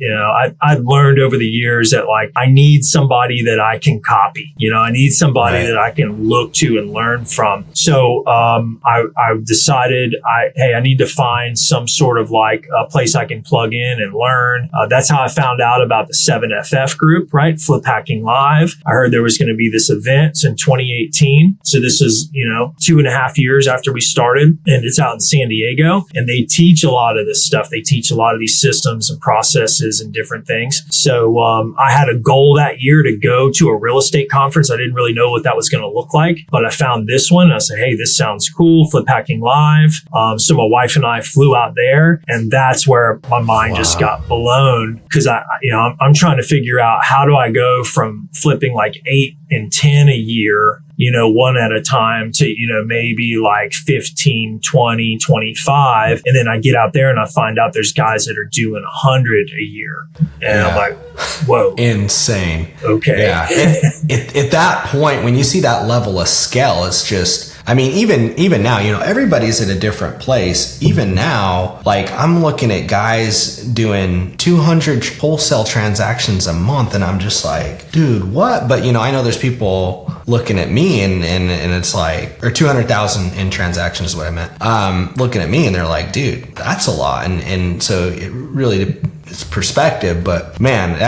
I'd learned over the years that like, I need somebody that I can copy, I need somebody that I can look to and learn from. So, I decided I need to find some sort of like a place I can plug in and learn. That's how I found out about the 7FF group, right? Flip Hacking Live. I heard there was going to be this event in 2018. So this is, 2.5 years after we started, and it's out in San Diego, and they teach a lot of this stuff. They teach a lot of these systems and processes and different things. So I had a goal that year to go to a real estate conference. I didn't really know what that was going to look like, but I found this one and I said, hey, this sounds cool. Flip Hacking Live. So my wife and I flew out there, and that's where my mind just got blown, because I'm trying to figure out, how do I go from flipping like 8 and 10 a year, one at a time, to, maybe like 15, 20, 25. And then I get out there and I find out there's guys that are doing 100 a year. And I'm like, whoa.
Insane.
Okay.
Yeah. At that point, when you see that level of scale, it's just, even now, everybody's at a different place. Even now, like, I'm looking at guys doing 200 wholesale transactions a month, and I'm just like, dude, what? But, I know there's people looking at me and it's like, or 200,000 in transactions is what I meant. Looking at me and they're like, dude, that's a lot. And so it really, it's perspective, but man,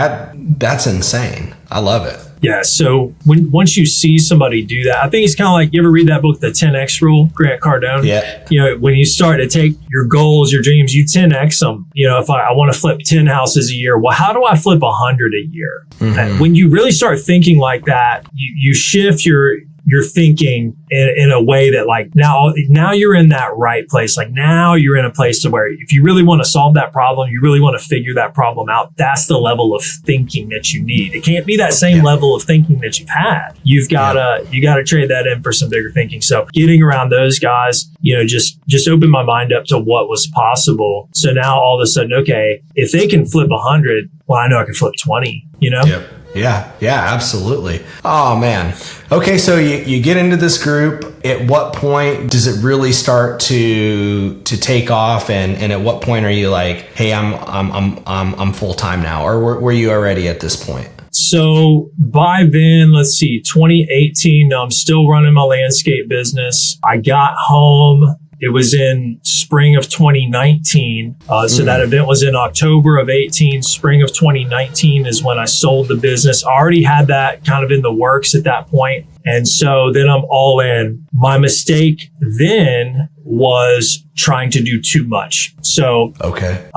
that's insane. I love it.
Yeah. So once you see somebody do that, I think it's kind of like, you ever read that book, The 10X Rule, Grant Cardone?
Yeah.
When you start to take your goals, your dreams, you 10X them. If I want to flip 10 houses a year, well, how do I flip 100 a year? And when you really start thinking like that, you shift your thinking in a way that like, now you're in that right place. Like now you're in a place to where if you really want to solve that problem, you really want to figure that problem out, that's the level of thinking that you need. It can't be that same level of thinking that you've had. You gotta trade that in for some bigger thinking. So getting around those guys, just opened my mind up to what was possible. So now all of a sudden, okay, if they can flip 100, well, I know I can flip 20,
Yep. Yeah, absolutely. Oh man. Okay, so you get into this group. At what point does it really start to take off? And at what point are you like, hey, I'm full time now, or were you already at this point?
So by then, let's see, 2018, I'm still running my landscape business. I got home. It was in spring of 2019. So that event was in October of 18. Spring of 2019 is when I sold the business. I already had that kind of in the works at that point. And so then I'm all in. My mistake then was trying to do too much. So
okay.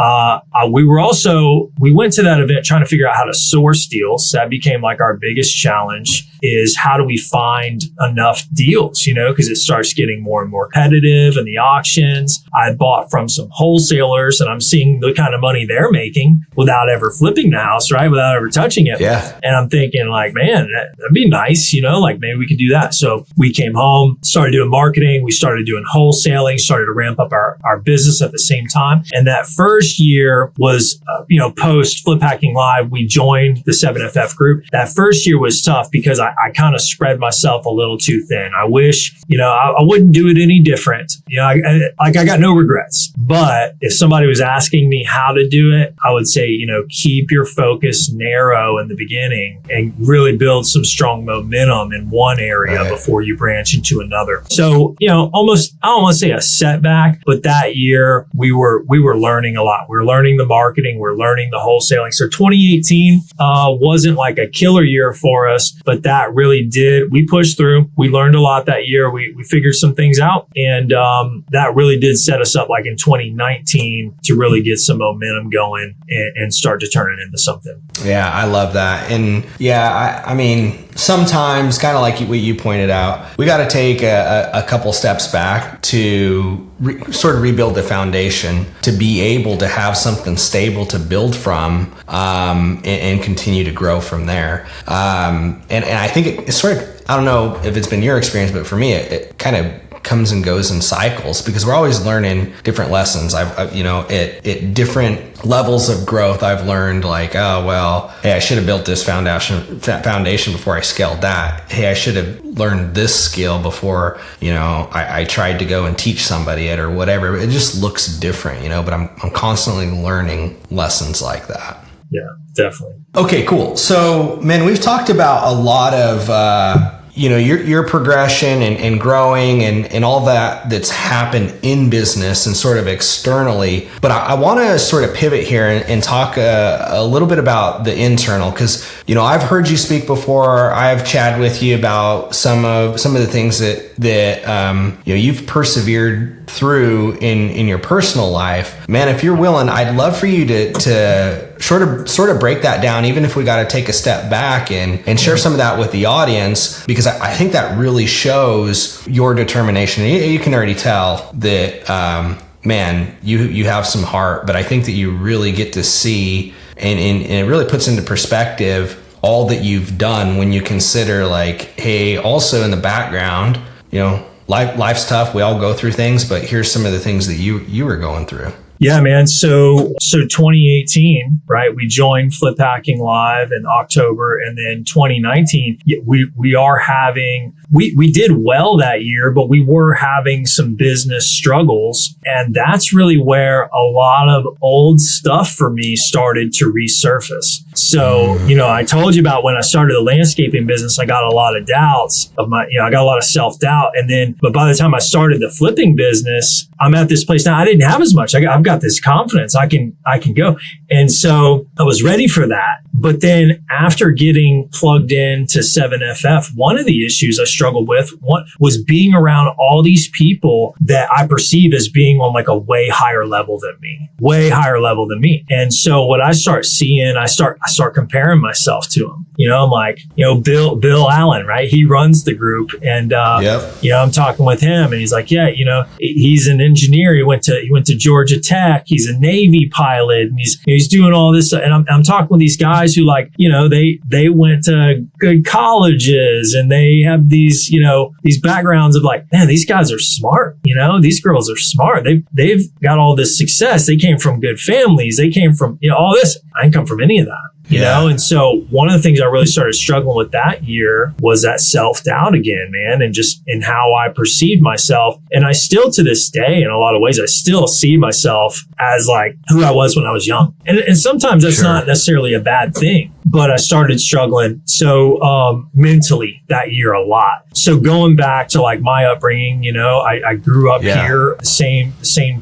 We went to that event trying to figure out how to source deals. That became like our biggest challenge, is how do we find enough deals, because it starts getting more and more competitive in the auctions. I bought from some wholesalers, and I'm seeing the kind of money they're making without ever flipping the house, right? Without ever touching it.
Yeah.
And I'm thinking like, man, that'd be nice, like maybe we could do that. So we came home, started doing marketing. We started doing wholesaling, started to ramp up our business at the same time. And that first year was, post Flip Hacking Live, we joined the 7FF group. That first year was tough because I kind of spread myself a little too thin. I wish, I wouldn't do it any different. I got no regrets. But if somebody was asking me how to do it, I would say, keep your focus narrow in the beginning and really build some strong momentum in one area before you branch into another. So, almost, I don't want to say a setback, but that year we were learning a lot. We were learning the marketing, we were learning the wholesaling. So 2018 wasn't like a killer year for us, but that really we pushed through. We learned a lot that year. We figured some things out, and that really did set us up like in 2019 to really get some momentum going and start to turn it into something.
Yeah, I love that. And yeah, I mean, sometimes kind of like what you pointed out, we got to take a couple steps back to sort of rebuild the foundation to be able to have something stable to build from, and continue to grow from there. And I think it's sort of, I don't know if it's been your experience, but for me, it kind of comes and goes in cycles because we're always learning different lessons. I've at different levels of growth, I've learned like, oh, well, hey, I should have built this foundation before I scaled that. Hey, I should have learned this skill before, I tried to go and teach somebody it or whatever. It just looks different, but I'm constantly learning lessons like that.
Yeah, definitely.
Okay, cool. So, man, we've talked about a lot of, your progression and growing and all that's happened in business and sort of externally. But I want to sort of pivot here and talk a little bit about the internal, because, I've heard you speak before. I've chatted with you about some of the things that you've persevered through in your personal life. Man, if you're willing, I'd love for you to sort of break that down, even if we got to take a step back and share some of that with the audience, because I think that really shows your determination. You can already tell that, man, you have some heart, but I think that you really get to see and it really puts into perspective all that you've done when you consider like, hey, also in the background, life's tough. We all go through things, but here's some of the things that you were going through.
Yeah, man. So 2018, right? We joined Flip Hacking Live in October, and then 2019, we did well that year, but we were having some business struggles. And that's really where a lot of old stuff for me started to resurface. So, I told you about when I started the landscaping business, I got a lot of doubts I got a lot of self-doubt. But by the time I started the flipping business, I'm at this place now. I didn't have as much. I've got this confidence. I can go. And so I was ready for that. But then after getting plugged into 7FF, one of the issues I struggled with was being around all these people that I perceive as being on like a way higher level than me. And so what I start seeing, I start comparing myself to them. I'm like, Bill Allen, right? He runs the group, and I'm talking with him, and he's like, yeah, he's an engineer. He went to Georgia Tech. He's a Navy pilot, and he's doing all this stuff. And I'm talking with these guys who they went to good colleges, and they have these backgrounds of like, man, these guys are smart. These girls are smart. They've got all this success. They came from good families. They came from all this. I didn't come from any of that. And so one of the things I really started struggling with that year was that self-doubt again, man, and just in how I perceived myself. And I still, to this day, in a lot of ways, I still see myself as like who I was when I was young. And sometimes that's not necessarily a bad thing, but I started struggling. So mentally that year a lot. So going back to like my upbringing, I grew up here, same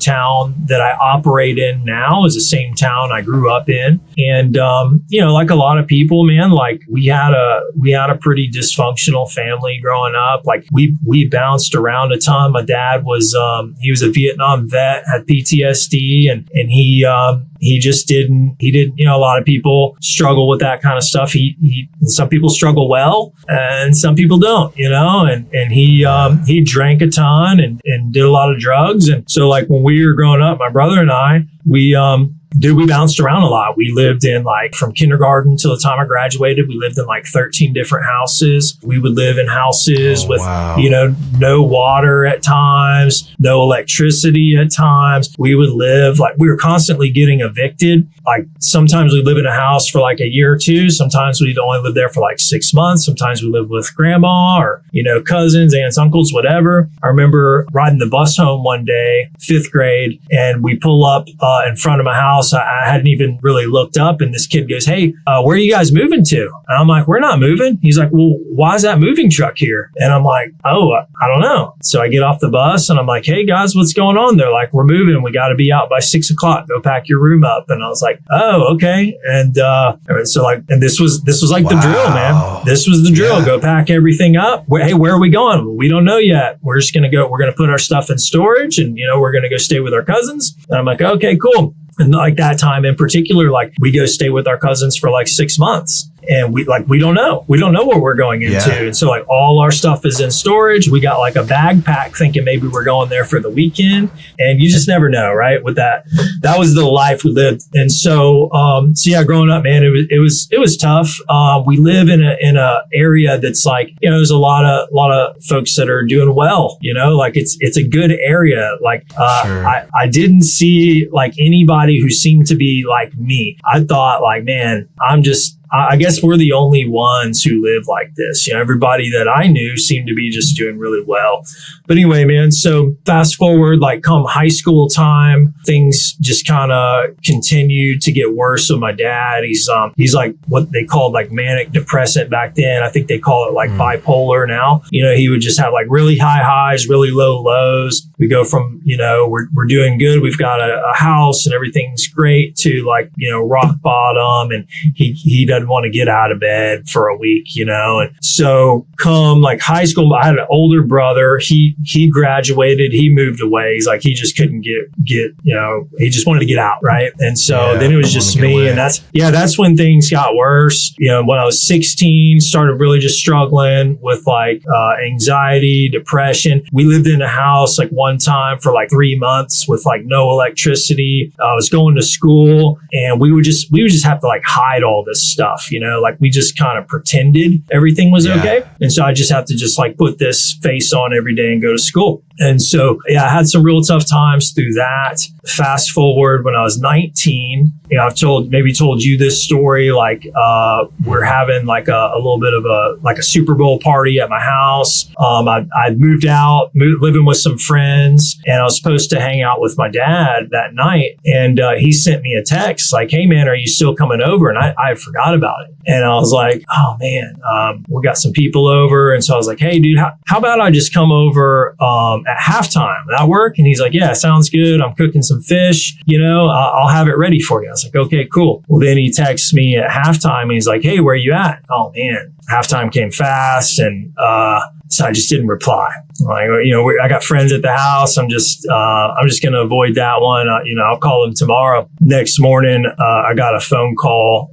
town that I operate in now is the same town I grew up in. And, like a lot of people, man, like we had a pretty dysfunctional family growing up. Like we bounced around a ton. My dad was, he was a Vietnam vet, had PTSD, and he just didn't, a lot of people struggle with that kind of stuff. Some people struggle well and some people don't, and he drank a ton and did a lot of drugs. And so like when we were growing up, my brother and I, we bounced around a lot. We lived in like from kindergarten till the time I graduated, we lived in like 13 different houses. We would live in houses with, no water at times, no electricity at times. We would live like we were constantly getting evicted. Like sometimes we live in a house for like a year or two. Sometimes we'd only live there for like 6 months. Sometimes we lived with grandma or, cousins, aunts, uncles, whatever. I remember riding the bus home one day, 5th grade, and we pull up in front of my house. I hadn't even really looked up, and this kid goes, "Hey, where are you guys moving to?" And I'm like, "We're not moving." He's like, "Well, why is that moving truck here?" And I'm like, "Oh, I don't know." So I get off the bus and I'm like, "Hey guys, what's going on?" They're like, "We're moving. We got to be out by 6 o'clock. Go pack your room up." And I was like, "Oh, okay." And so like, and this was like the drill, man. This was the drill. Yeah. Go pack everything up. Hey, where are we going? Well, we don't know yet. We're just gonna go. We're gonna put our stuff in storage, and we're gonna go stay with our cousins. And I'm like, "Okay, cool." And like that time in particular, like we go stay with our cousins for like 6 months. And we don't know what we're going into. Yeah. And so like all our stuff is in storage. We got like a bag pack thinking maybe we're going there for the weekend, and you just never know, right? With that was the life we lived. And so yeah, growing up, man, it was tough. We live in a area that's like, there's a lot of folks that are doing well, like it's a good area. Like sure. I didn't see like anybody who seemed to be like me. I thought like, man, I guess we're the only ones who live like this. Everybody that I knew seemed to be just doing really well. But anyway, man, so fast forward, like come high school time, things just kind of continued to get worse with my dad. He's like what they called like manic depressant back then. I think they call it like bipolar now. He would just have like really high highs, really low lows. We go from, we're doing good. We've got a house and everything's great to like, rock bottom, and he doesn't want to get out of bed for a week, and so come like high school, I had an older brother. He graduated, he moved away. He's like, he just couldn't get, he just wanted to get out. Right. And so then it was just me. And that's when things got worse. When I was 16, started really just struggling with like, anxiety, depression. We lived in a house like one time for like 3 months with like no electricity. I was going to school, and we would just have to like hide all this stuff. Like we just kind of pretended everything was okay. And so I just have to just like put this face on every day and go to school. And so, I had some real tough times through that. Fast forward when I was 19, I've told you this story. Like, we're having like a little bit of a Super Bowl party at my house. I'd moved out, living with some friends, and I was supposed to hang out with my dad that night. And, he sent me a text like, "Hey man, are you still coming over?" And I forgot about it. And I was like, "Oh man, we got some people over." And so I was like, "Hey dude, how about I just come over, at halftime? Will that work?" And he's like, "Yeah, sounds good. I'm cooking some fish. I'll have it ready for you." I was like, "Okay, cool." Well, then he texts me at halftime and he's like, "Hey, where are you at?" Oh man, halftime came fast, and so I just didn't reply. Like, I got friends at the house. I'm just going to avoid that one. I'll call them tomorrow. Next morning, I got a phone call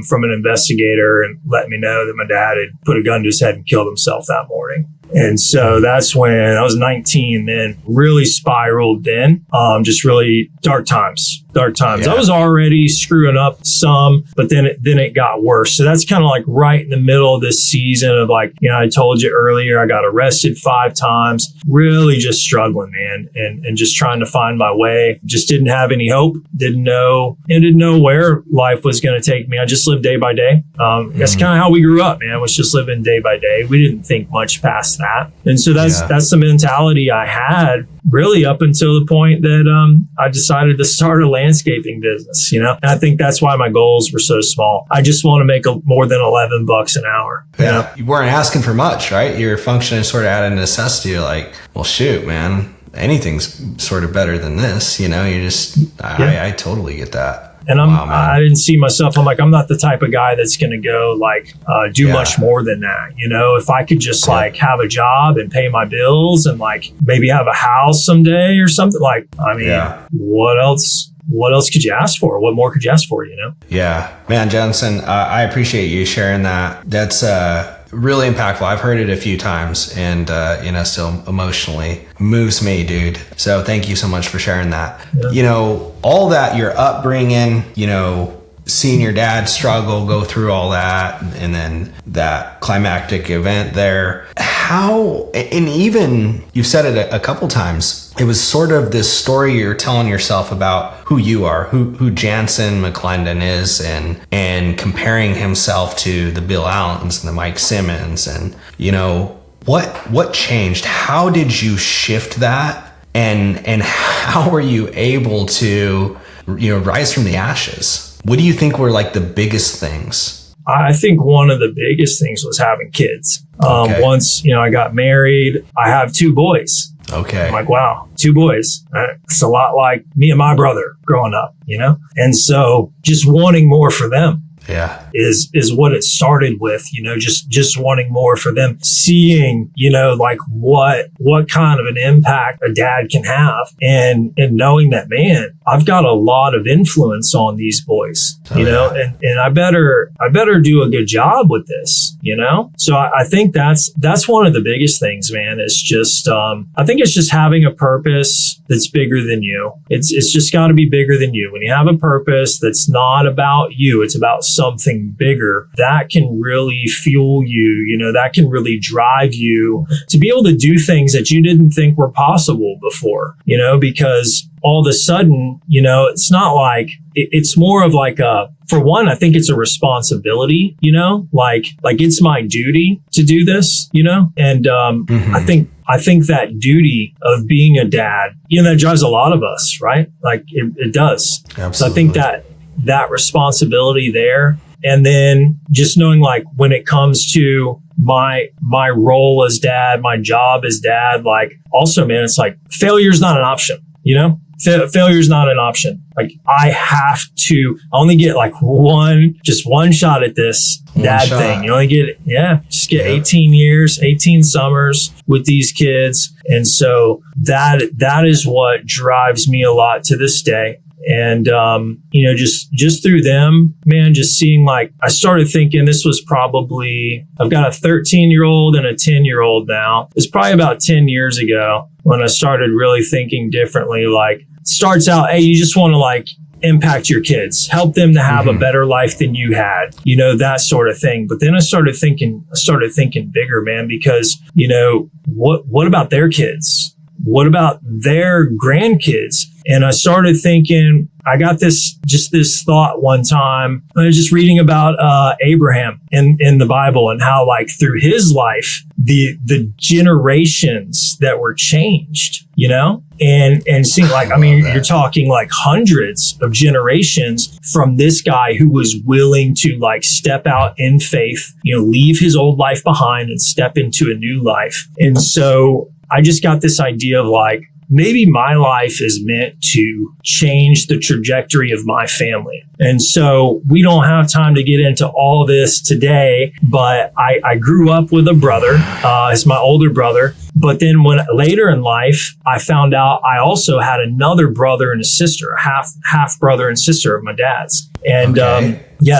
from an investigator and let me know that my dad had put a gun to his head and killed himself that morning. And so that's when I was 19, then really spiraled then, just really dark times. Yeah. I was already screwing up some, but then it got worse. So that's kind of like right in the middle of this season of like, I told you earlier, I got arrested 5 times, really just struggling, man, and just trying to find my way. Just didn't have any hope. Didn't know where life was going to take me. I just lived day by day. That's kind of how we grew up, man, was just living day by day. We didn't think much past that. And so that's the mentality I had really up until the point that I decided to start a landscaping business, And I think that's why my goals were so small. I just want to make more than $11 an hour.
Yeah. You weren't asking for much, right? You're functioning sort of out of necessity. You're like, well, shoot, man, anything's sort of better than this. I totally get that.
And I didn't see myself. I'm like, I'm not the type of guy that's going to go like do much more than that. You know, if I could just like have a job and pay my bills and like maybe have a house someday or something, like, I mean, what else could you ask for? What more could you ask for, you know?
Yeah, man, Jansen, I appreciate you sharing that. That's really impactful. I've heard it a few times and, still emotionally moves me, dude. So thank you so much for sharing that. Yeah. You know, all that, your upbringing, you know, seeing your dad struggle, go through all that, and then that climactic event there. How, and even you've said it a couple times, it was sort of this story you're telling yourself about who you are, who Jansen McLendon is, and comparing himself to the Bill Allens and the Mike Simmons. And, you know, what changed? How did you shift that? And how were you able to, you know, rise from the ashes? What do you think were like the biggest things?
I think one of the biggest things was having kids. Once, you know, I got married, I have 2 boys.
Okay.
I'm like, wow, 2 boys. It's a lot like me and my brother growing up, you know? And so just wanting more for them.
Yeah.
Is what it started with, you know, just wanting more for them, seeing, you know, like what kind of an impact a dad can have, and knowing that, man, I've got a lot of influence on these boys, you know, and I better do a good job with this, you know? So I think that's one of the biggest things, man. It's just, I think it's just having a purpose that's bigger than you. It's just got to be bigger than you. When you have a purpose that's not about you, it's about something bigger, that can really fuel you, you know, that can really drive you to be able to do things that you didn't think were possible before, you know, because all of a sudden, you know, it's not like, it's more of like for one, I think it's a responsibility, you know, like it's my duty to do this, you know, and I think that duty of being a dad, you know, that drives a lot of us, right? Like it does.
Absolutely.
So I think that responsibility there. And then just knowing like when it comes to my role as dad, my job as dad, like also, man, it's like failure's not an option, you know? Failure's not an option. Like I only get like one shot at this dad thing. You only get, just get 18 years, 18 summers with these kids. And so that is what drives me a lot to this day. And, you know, just through them, man, just seeing like, I started thinking this was probably, I've got a 13-year-old and a 10-year-old now. It's probably about 10 years ago when I started really thinking differently. Like, it starts out, hey, you just want to like impact your kids, help them to have a better life than you had, you know, that sort of thing. But then I started thinking bigger, man, because, you know, what about their kids? What about their grandkids? And I started thinking, I got this thought one time. I was just reading about Abraham in the Bible and how like through his life, the generations that were changed, you know, and seeing like, I mean, you're talking like hundreds of generations from this guy who was willing to like step out in faith, you know, leave his old life behind and step into a new life. And so I just got this idea of like, maybe my life is meant to change the trajectory of my family. And so we don't have time to get into all this today, but I grew up with a brother, it's my older brother. But then when later in life, I found out I also had another brother and a sister, half brother and sister of my dad's. And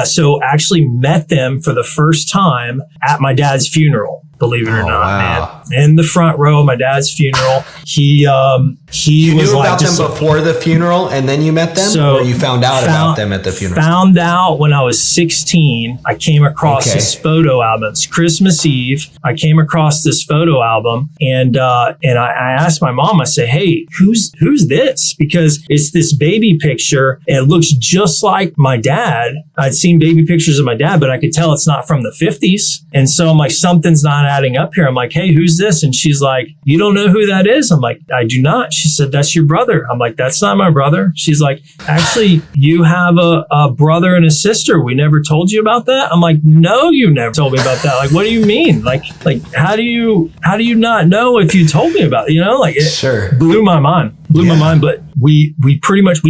so actually met them for the first time at my dad's funeral. Believe it or not, man. In the front row of my dad's funeral, he
you
was
knew
like
about them before the funeral, and then you met them, or you found out about them at the funeral?
Found out when I was 16. I came across this photo album. It's Christmas Eve. I came across this photo album, and I asked my mom. I said, "Hey, who's this?" Because it's this baby picture, and it looks just like my dad. I'd seen baby pictures of my dad, but I could tell it's not from the 50s. And so I'm like, something's not adding up here. I'm like, "Hey, who's this?" And she's like, "You don't know who that is?" I'm like, "I do not." She said, "That's your brother." I'm like, "That's not my brother." She's like, "Actually, you have a brother and a sister. We never told you about that." I'm like, "No, you never told me about that." Like, what do you mean? Like, how do you not know if you told me about it? You know, like it blew my mind. blew my mind. But we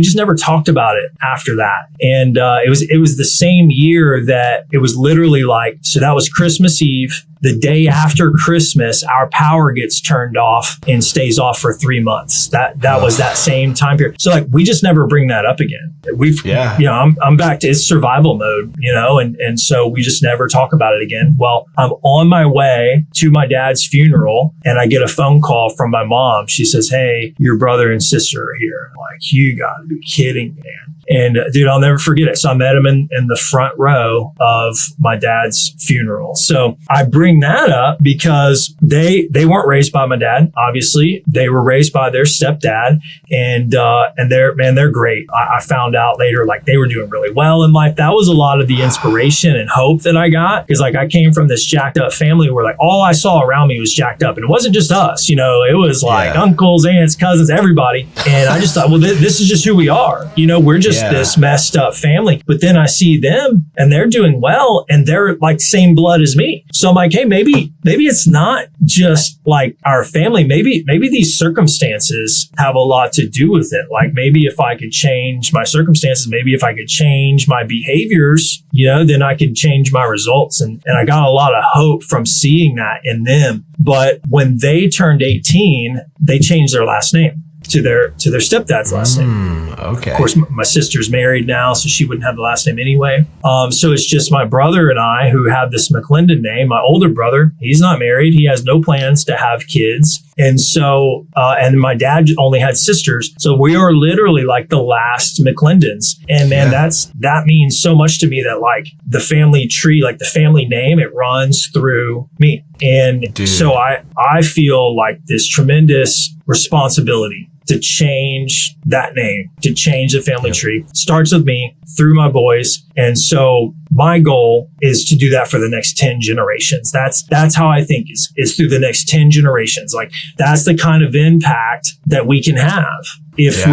just never talked about it after that. And it was the same year that it was literally like, so that was Christmas Eve. The day after Christmas, our power gets turned off and stays off for 3 months. That was that same time period. So like, we just never bring that up again. I'm back to it's survival mode, and so we just never talk about it again. Well, I'm on my way to my dad's funeral and I get a phone call from my mom. She says, "Hey, your brother and sister are here." I'm like, you gotta be kidding me, man. And dude, I'll never forget it. So I met him in the front row of my dad's funeral. So I bring that up because they weren't raised by my dad. Obviously, they were raised by their stepdad, and they're great. I found out later, like, they were doing really well in life. That was a lot of the inspiration and hope that I got, because like I came from this jacked up family where like all I saw around me was jacked up, and it wasn't just us. It was like uncles, aunts, cousins, everybody. And I just thought, well, this is just who we are. We're just this messed up family. But then I see them and they're doing well and they're like same blood as me. So I'm like, hey, maybe it's not just like our family. Maybe these circumstances have a lot to do with it. Like maybe if I could change my circumstances, maybe if I could change my behaviors, then I could change my results. And I got a lot of hope from seeing that in them. But when they turned 18, they changed their last name to their stepdad's last name.
Okay.
Of course, my sister's married now, so she wouldn't have the last name anyway. So it's just my brother and I who have this McLendon name. My older brother, he's not married. He has no plans to have kids. And so, and my dad only had sisters. So we are literally like the last McLendons. And man, that means so much to me, that like the family tree, like the family name, it runs through me. And so I feel like this tremendous responsibility to change that name, to change the family tree. Starts with me, through my boys. And so my goal is to do that for the next 10 generations. That's how I think is through the next 10 generations. Like that's the kind of impact that we can have. If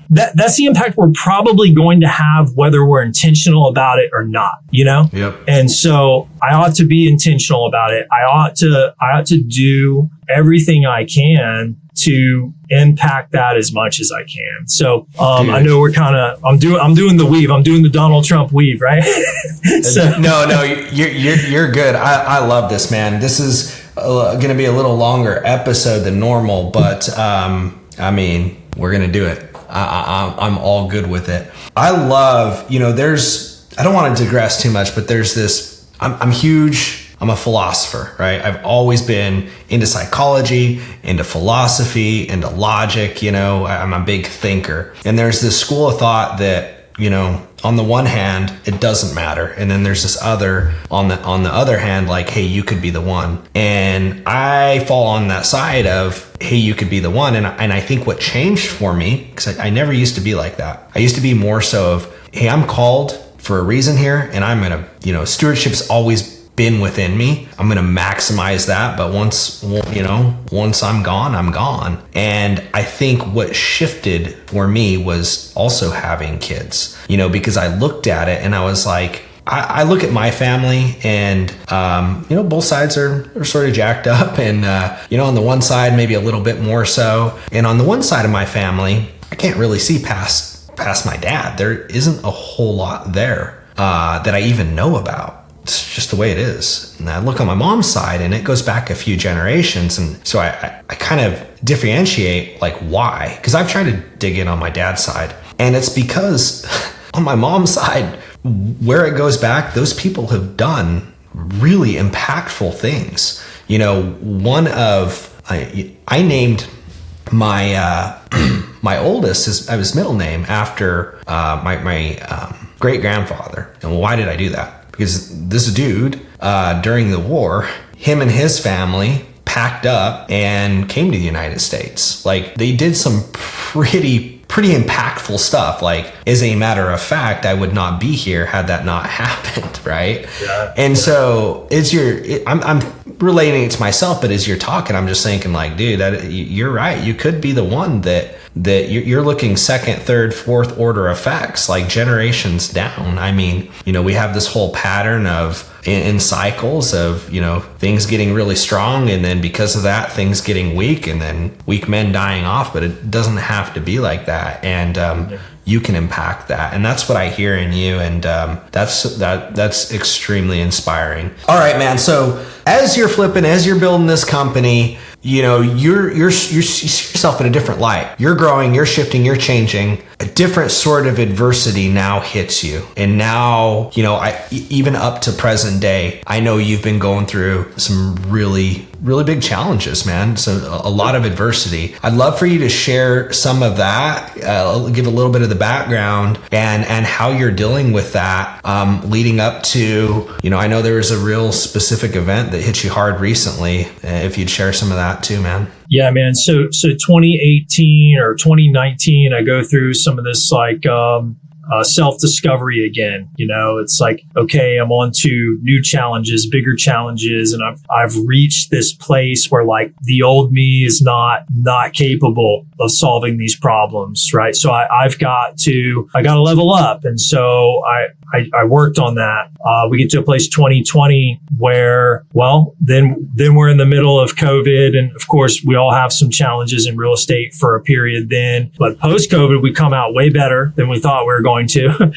that's the impact we're probably going to have, whether we're intentional about it or not, Yep. And so I ought to be intentional about it. I ought to do everything I can to impact that as much as I can. So I know we're I'm doing the weave. I'm doing the Donald Trump weave, right? So.
No, you're good. I love this, man. This is going to be a little longer episode than normal, but we're going to do it. I'm all good with it. I love, I don't want to digress too much, but there's this, I'm huge. I'm a philosopher, right? I've always been into psychology, into philosophy, into logic, I'm a big thinker. And there's this school of thought that, on the one hand, it doesn't matter. And then there's this other, on the other hand, like, hey, you could be the one. And I fall on that side of, hey, you could be the one. And I think what changed for me, because I never used to be like that. I used to be more so of, hey, I'm called for a reason here. And I'm going to, stewardship's always been within me. I'm going to maximize that. But once I'm gone, I'm gone. And I think what shifted for me was also having kids, because I looked at it and I was like, I look at my family and, both sides are sort of jacked up and, on the one side, maybe a little bit more so. And on the one side of my family, I can't really see past my dad. There isn't a whole lot there, that I even know about. It's just the way it is. And I look on my mom's side and it goes back a few generations. And so I kind of differentiate like why, because I've tried to dig in on my dad's side. And it's because on my mom's side, where it goes back, those people have done really impactful things. One of, I named my, my oldest, his middle name after, my great grandfather. And why did I do that? Because this dude, during the war, him and his family packed up and came to the United States. Like they did some pretty impactful stuff. Like, as a matter of fact, I would not be here had that not happened, right? Yeah. And so I'm relating it to myself, but as you're talking, I'm just thinking like, dude, you're right. You could be the one that that you're looking second, third, fourth order effects, like generations down. I mean, we have this whole pattern of in cycles of, things getting really strong, and then because of that, things getting weak, and then weak men dying off. But it doesn't have to be like that. And you can impact that. And that's what I hear in you. And that's extremely inspiring. All right, man. So as you're flipping, as you're building this company, you see yourself in a different light. You're growing, you're shifting, you're changing. A different sort of adversity now hits you. And now, even up to present day, I know you've been going through some really, really big challenges, man. So a lot of adversity. I'd love for you to share some of that, give a little bit of the background and how you're dealing with that, leading up to, I know there was a real specific event that hit you hard recently. If you'd share some of that too, man.
Yeah, man. So 2018 or 2019, I go through some of this self-discovery again. It's like, okay, I'm on to new challenges, bigger challenges. And I've reached this place where like the old me is not capable of solving these problems. Right. So I got to level up. And so I worked on that. We get to a place 2020 where, then we're in the middle of COVID. And of course, we all have some challenges in real estate for a period then. But post-COVID, we come out way better than we thought we were going to.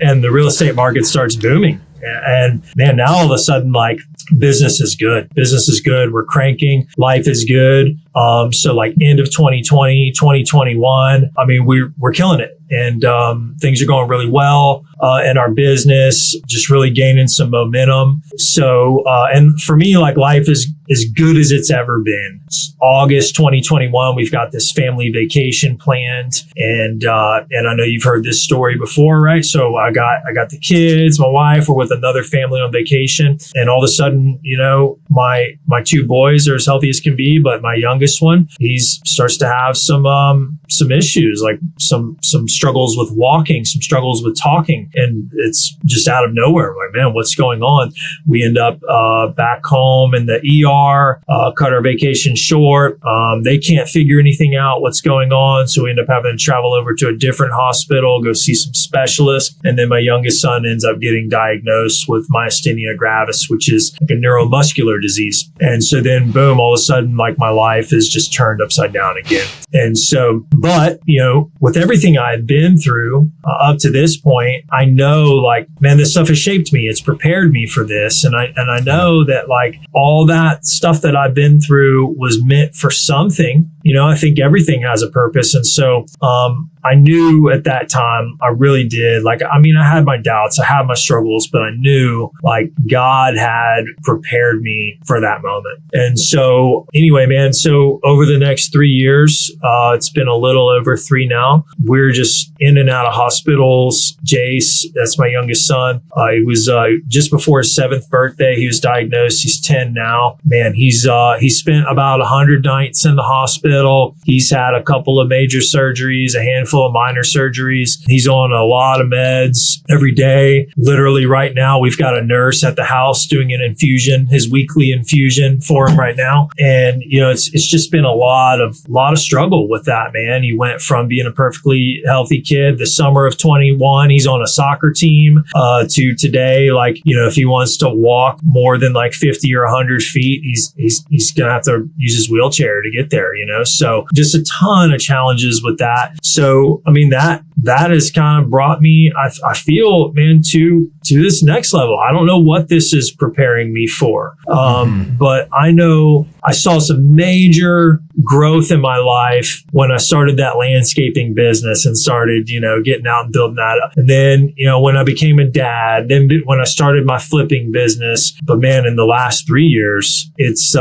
And the real estate market starts booming. And man, now all of a sudden, like business is good. Business is good. We're cranking. Life is good. So like end of 2020, 2021, I mean, we're killing it. And things are going really well in our business, just really gaining some momentum. So, and for me, like life is as good as it's ever been. It's August 2021, we've got this family vacation planned. And I know you've heard this story before, right? So I got the kids, my wife, we're with another family on vacation. And all of a sudden, my two boys are as healthy as can be, but my youngest one, he starts to have some issues, like some struggles with walking, some struggles with talking. And it's just out of nowhere. Like, man, what's going on? We end up back home in the ER, cut our vacation short. They can't figure anything out what's going on. So we end up having to travel over to a different hospital, go see some specialists. And then my youngest son ends up getting diagnosed with Myasthenia Gravis, which is like a neuromuscular disease. And so then boom, all of a sudden, like my life is just turned upside down again. And so, but, with everything I had been through up to this point, I know like, man, this stuff has shaped me. It's prepared me for this. And I know that like all that stuff that I've been through was meant for something. I think everything has a purpose. And so, I knew at that time, I really did. Like, I mean, I had my doubts, I had my struggles, but I knew like God had prepared me for that moment. And so anyway, man, so over the next 3 years, it's been a little over 3 now. We're just in and out of hospitals. Jace, that's my youngest son. It was just before his 7th birthday. He was diagnosed. He's 10 now. Man, he spent about 100 nights in the hospital. He's had a couple of major surgeries, a handful of minor surgeries. He's on a lot of meds every day. Literally right now, we've got a nurse at the house doing an infusion, his weekly infusion for him right now. And, it's just been a lot of struggle with that, man. He went from being a perfectly healthy kid the summer of 21. He's on a soccer team, to today. Like, if he wants to walk more than like 50 or 100 feet, he's going to have to use his wheelchair to get there, So just a ton of challenges with that. So, I mean, that has kind of brought me, I feel, man, to this next level. I don't know what this is preparing me for. But I know I saw some major growth in my life when I started that landscaping business and started, getting out and building that up. And then, when I became a dad, then when I started my flipping business, but man, in the last 3 years, it's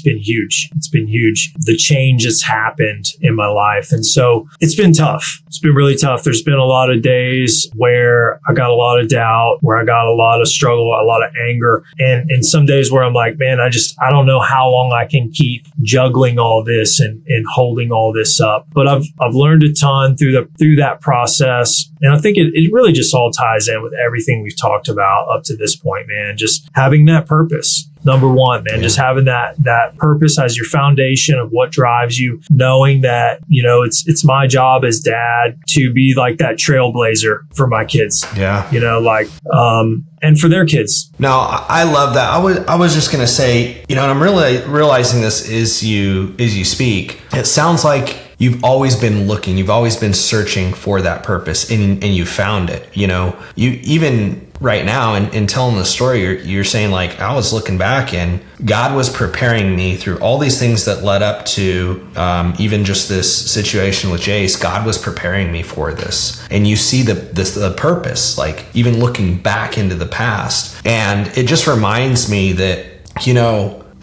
been huge. It's been huge. The change that's happened in my life. And so it's been tough. It's been really tough. There's been a lot of days where I got a lot of doubt, where I got a lot of struggle, a lot of anger. And some days where I'm like, man, I don't know how long I can keep juggling all this and holding all this up. But I've learned a ton through that process. And I think it really just all ties in with everything we've talked about up to this point, man. Just having that purpose. number one, man. Just having that purpose as your foundation of what drives you, knowing that, it's my job as dad to be like that trailblazer for my kids.
Yeah.
And for their kids.
No, I love that. I was just going to say, and I'm really realizing this as you speak. It sounds like you've always been looking, you've always been searching for that purpose, and you found it. You even right now in telling the story, you're saying like, I was looking back and God was preparing me through all these things that led up to even just this situation with Jace. God was preparing me for this. And you see the purpose, like even looking back into the past. And it just reminds me that,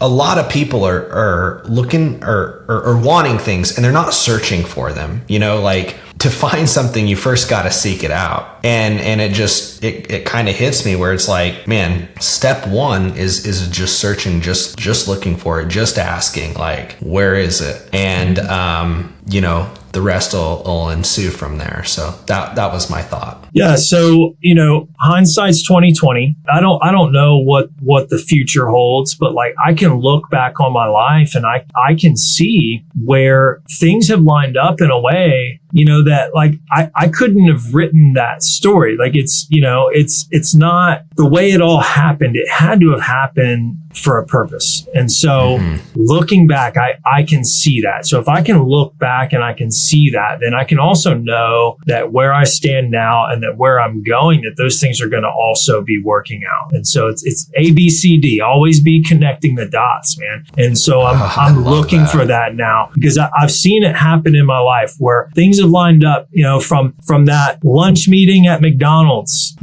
a lot of people are looking or wanting things and they're not searching for them. Like to find something, you first got to seek it out. And it kind of hits me where it's like, man, step one is just searching, just looking for it, just asking like, where is it? And, the rest will ensue from there. So that was my thought.
Yeah. So, hindsight's 2020. I don't know what the future holds, but like I can look back on my life and I can see where things have lined up in a way, that like I couldn't have written that story. Like it's not the way it all happened. It had to have happened for a purpose. And so looking back, I can see that. So if I can look back and I can see that, then I can also know that where I stand now and that where I'm going, that those things are going to also be working out. And so it's A, B, C, D, always be connecting the dots, man. And so I'm looking for that now because I've seen it happen in my life where things have lined up, from that lunch meeting at McDonald's,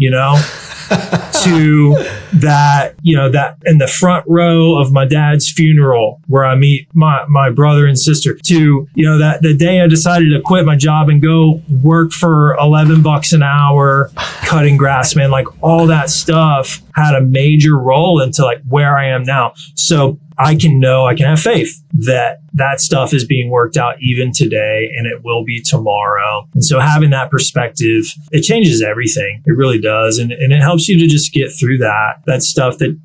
to that in the front row of my dad's funeral where I meet my brother and sister, to, that the day I decided to quit my job and go work for $11 an hour cutting grass, man, like all that stuff had a major role into like where I am now. So I can have faith that stuff is being worked out even today and it will be tomorrow. And so having that perspective, it changes everything. It really does. And it helps you to just get through that stuff that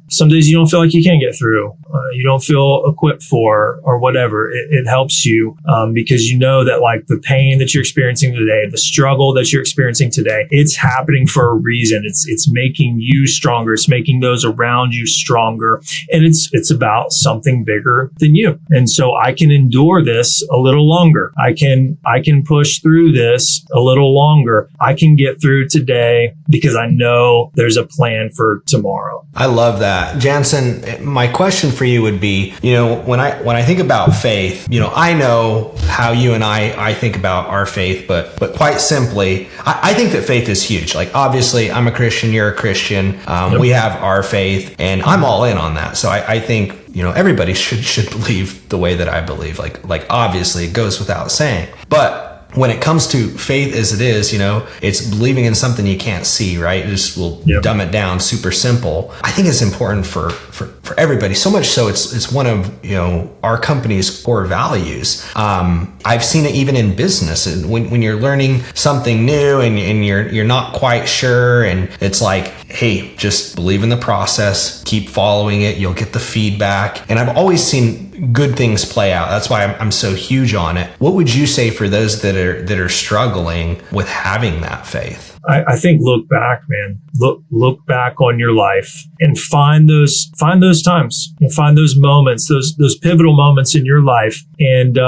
some days you don't feel like you can get through. You don't feel equipped for or whatever. It helps you because that like the pain that you're experiencing today, the struggle that you're experiencing today, it's happening for a reason. It's making you stronger. It's making those around you stronger. And it's about something bigger than you. And so I can endure this a little longer. I can push through this a little longer. I can get through today because I know there's a plan for tomorrow.
I love that. Jansen, my question for you would be, when I think about faith, I know how you and I think about our faith, but quite simply, I think that faith is huge. Like obviously I'm a Christian, you're a Christian. Yep. We have our faith and I'm all in on that. So I think, everybody should believe the way that I believe. Like obviously it goes without saying, but when it comes to faith as it is, it's believing in something you can't see, right? We'll dumb it down super simple. I think it's important for everybody. So much so it's one of, our company's core values. I've seen it even in business. And when you're learning something new and you're not quite sure, and it's like, hey, just believe in the process, keep following it, you'll get the feedback. And I've always seen good things play out. That's why I'm so huge on it. What would you say for those that are struggling with having that faith?
I think look back, man. Look back on your life and find those times and find those moments, those pivotal moments in your life, and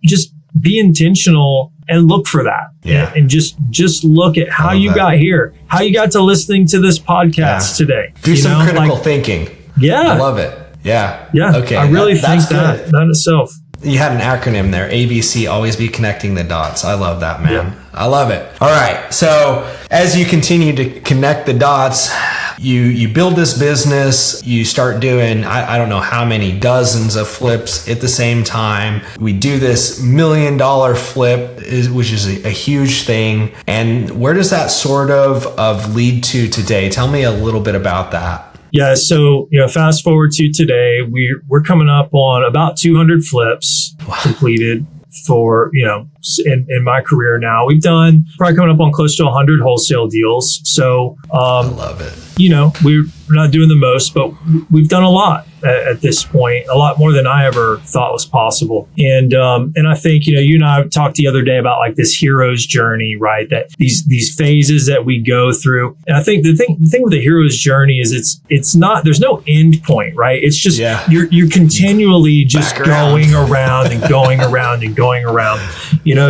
just be intentional and look for that.
Yeah.
And just look at how you got here, how you got to listening to this podcast today.
Do some critical thinking.
Yeah.
I love it. Yeah.
Yeah.
Okay.
I really think that itself.
You had an acronym there, ABC, always be connecting the dots. I love that, man. Yeah. I love it. All right. So as you continue to connect the dots, you build this business, you start doing, I don't know how many dozens of flips at the same time. We do this $1 million flip, which is a huge thing. And where does that sort of lead to today? Tell me a little bit about that.
Yeah. So, fast forward to today, we're coming up on about 200 flips completed for, in my career now. We've done probably coming up on close to 100 wholesale deals. So,
I love it.
We're not doing the most, but we've done a lot at this point, a lot more than I ever thought was possible. And I think, you and I talked the other day about like this hero's journey, right? That these phases that we go through. And I think the thing with the hero's journey is it's not, there's no end point, right? It's just, you're continually just going around and going around and going around,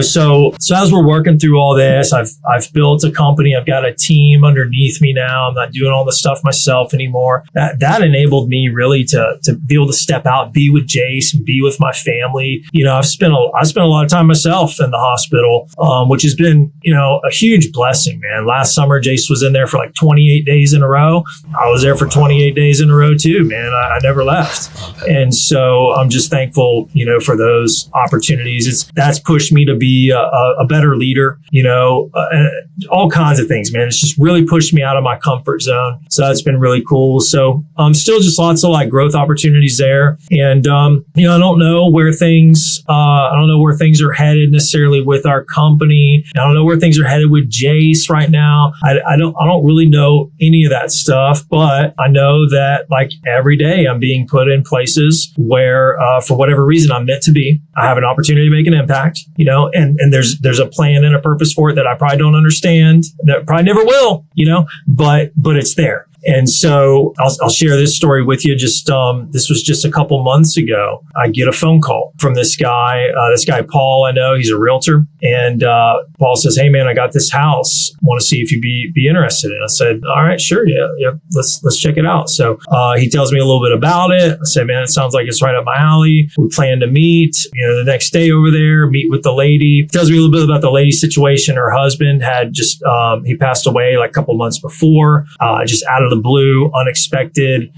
so as we're working through all this, I've built a company. I've got a team underneath me now. I'm not doing all the stuff myself anymore. That enabled me really to be able to step out, be with Jace, be with my family. I spent a lot of time myself in the hospital, which has been, a huge blessing, man. Last summer, Jace was in there for like 28 days in a row. I was there for 28 days in a row too, man. I never left. And so I'm just thankful, for those opportunities. That's pushed me to be a better leader, all kinds of things, man. It's just really pushed me out of my comfort zone. So that's been really cool. So still just lots of like growth opportunities there. And, I don't know where things are headed necessarily with our company. I don't know where things are headed with Jace right now. I don't really know any of that stuff, but I know that like every day I'm being put in places where, for whatever reason I'm meant to be. I have an opportunity to make an impact, and there's a plan and a purpose for it that I probably don't understand, that probably never will, but it's there. And so I'll share this story with you. Just this was just a couple months ago. I get a phone call from this guy Paul. I know he's a realtor, and Paul says, "Hey man, I got this house. Want to see if you'd be interested in it." I said, "All right, sure, yeah, let's check it out." So he tells me a little bit about it. I said, "Man, it sounds like it's right up my alley." We plan to meet, the next day over there, meet with the lady. He tells me a little bit about the lady's situation. Her husband had just he passed away like a couple months before, just out of the blue, unexpected.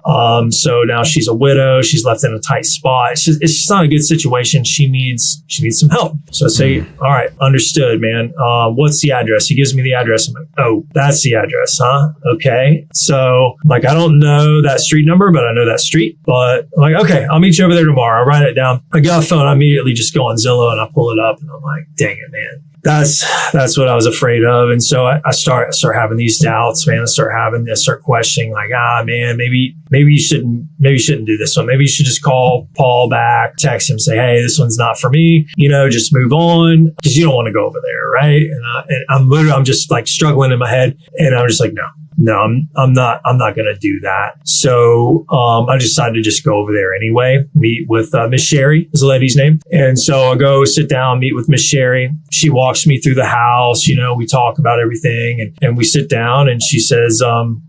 So now she's a widow. She's left in a tight spot. It's just not a good situation. She needs some help. So I say, "All right, understood, man. What's the address?" He gives me the address. I'm like, "Oh, that's the address, huh? Okay." So like, I don't know that street number, but I know that street. But I'm like, "Okay, I'll meet you over there tomorrow." I write it down. I get off the phone. I immediately just go on Zillow and I pull it up, and I'm like, "Dang it, man. That's what I was afraid of." And so I start having these doubts, man. I start questioning, like, man, maybe you shouldn't do this one. Maybe you should just call Paul back, text him, say, "Hey, this one's not for me. Just move on," because you don't want to go over there, right? And I'm just like struggling in my head, and I'm just like, no, I'm not going to do that. So, I decided to just go over there anyway, meet with, Miss Sherry is the lady's name. And so I go sit down, meet with Miss Sherry. She walks me through the house. We talk about everything, and we sit down, and she says,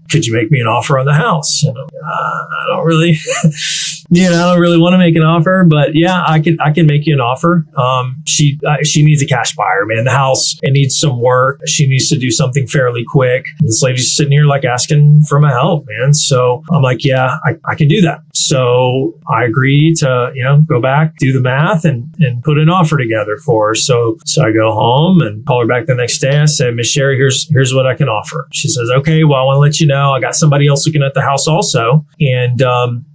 "Could you make me an offer on the house?" And I'm like, I don't really, I don't really want to make an offer, but yeah, I can make you an offer. She needs a cash buyer, man. The house, it needs some work. She needs to do something fairly quick. And this lady's sitting here like asking for my help, man. So I'm like, yeah, I can do that. So I agree to, go back, do the math and put an offer together for her. So I go home and call her back the next day. I said, "Miss Sherry, here's what I can offer." She says, "Okay, well, I want to let you know I got somebody else looking at the house also. And,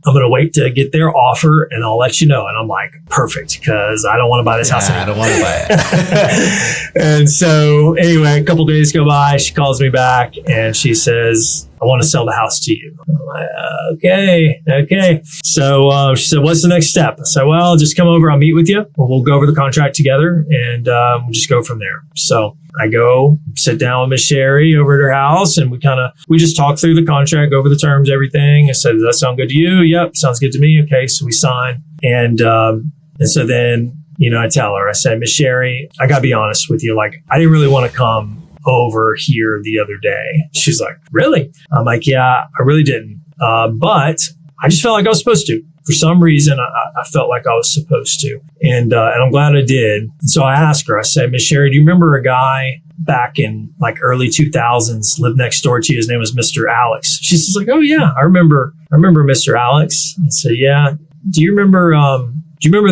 I'm going to wait to get their offer and I'll let you know." And I'm like, perfect, because I don't want to buy this house anymore. I don't want to buy it. And so anyway, a couple days go by. She calls me back and she says, "I want to sell the house to you." I'm like, okay. So she said, "What's the next step?" I said, "Well, just come over. I'll meet with you. We'll go over the contract together and we'll just go from there." So I go sit down with Miss Sherry over at her house, and we just talk through the contract, go over the terms, everything. I said, "Does that sound good to you?" "Yep, sounds good to me." Okay, so we sign. And so then, I tell her, I said, "Miss Sherry, I got to be honest with you. Like, I didn't really want to come over here the other day." She's like, "Really?" I'm like, "Yeah, I really didn't. But I just felt like I was supposed to. For some reason, I felt like I was supposed to. And I'm glad I did." And so I asked her, I said, "Miss Sherry, do you remember a guy back in like early 2000s lived next door to you? His name was Mr. Alex." She says like, "Oh yeah, I remember Mr. Alex." I said, "Yeah. Do you remember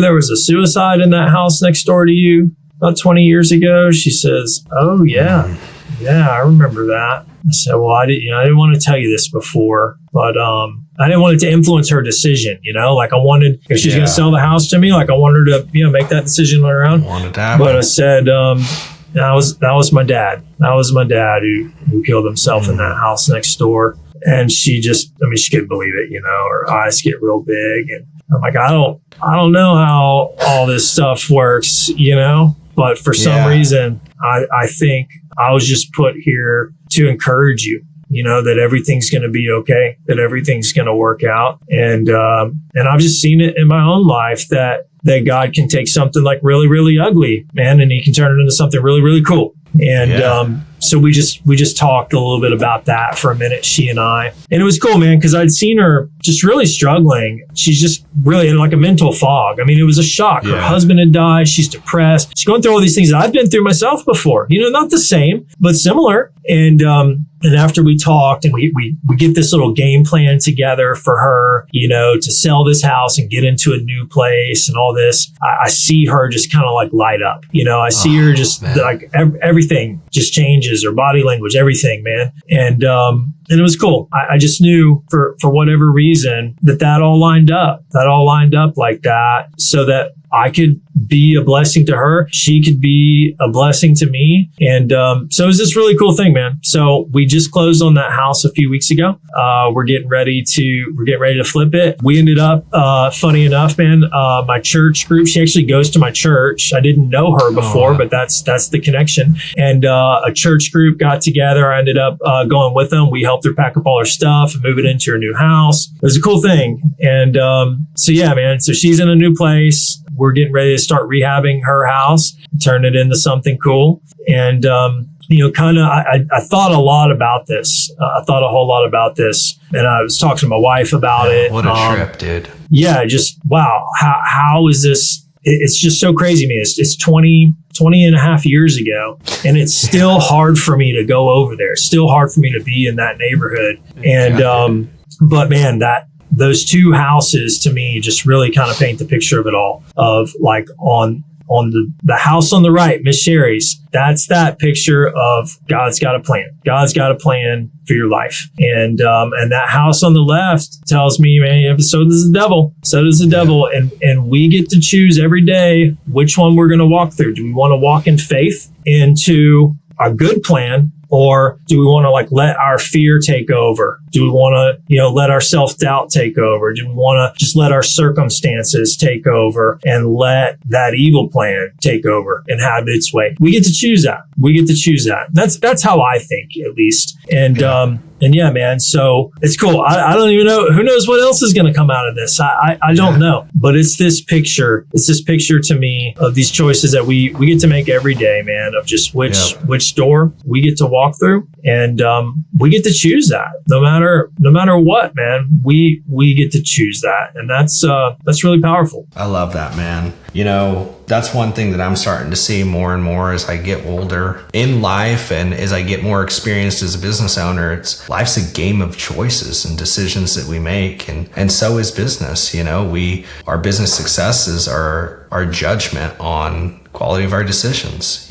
there was a suicide in that house next door to you about 20 years ago?" She says, "Oh yeah. yeah, I remember that. I said, well, I didn't want to tell you this before, but I didn't want it to influence her decision. Like I wanted, if she's going to sell the house to me, like I wanted her to, make that decision on her own.
Wanted to happen.
But I said, that was my dad. That was my dad who killed himself in that house next door. And she just, she couldn't believe it. Her eyes get real big, and I'm like, I don't know how all this stuff works, but for some reason, I think I was just put here to encourage you, that everything's going to be okay, that everything's going to work out. And I've just seen it in my own life that God can take something like really, really ugly, man, and he can turn it into something really, really cool. And so we just talked a little bit about that for a minute, she and I. And it was cool, man, because I'd seen her just really struggling. She's just really in like a mental fog. It was a shock. Her husband had died. She's depressed. She's going through all these things that I've been through myself before. Not the same, but similar. And after we talked and we get this little game plan together for her, to sell this house and get into a new place and all this, I see her just kind of like light up. I see her just like everything just changes, her body language, everything, man. And it was cool. I just knew for whatever reason that all lined up. That all lined up like that so that I could be a blessing to her. She could be a blessing to me. And so it was this really cool thing, man. So we just closed on that house a few weeks ago. We're getting ready to flip it. We ended up, funny enough, man, my church group, she actually goes to my church. I didn't know her before, but that's the connection. And a church group got together. I ended up going with them. We helped her pack up all her stuff and move it into her new house. It was a cool thing. And so yeah, man, so she's in a new place. We're getting ready to start rehabbing her house, turn it into something cool. And, I thought a lot about this. I thought a whole lot about this. And I was talking to my wife about it.
What a trip, dude.
Yeah, just, wow. How is this? It's just so crazy to me. It's 20 and a half years ago. And it's still hard for me to go over there. Still hard for me to be in that neighborhood. And, but man, those two houses to me just really kind of paint the picture of it all, of like on the house on the right, Miss Sherry's, that's that picture of God's got a plan. God's got a plan for your life. And that house on the left tells me, man, so does the devil. So does the devil. And we get to choose every day which one we're going to walk through. Do we want to walk in faith into a good plan? Or do we want to like let our fear take over? Do we want to, let our self-doubt take over? Do we want to just let our circumstances take over and let that evil plan take over and have its way? We get to choose that. That's how I think, at least. And yeah, man, so it's cool. I don't even know. Who knows what else is going to come out of this? I don't know. But it's this picture to me of these choices that we get to make every day, man, of just which door we get to walk through. And we get to choose that. No matter what, man, we get to choose that. And that's really powerful.
I love that, man. That's one thing that I'm starting to see more and more as I get older in life and as I get more experienced as a business owner. Life's a game of choices and decisions that we make, and so is business. Our business successes are our judgment on quality of our decisions.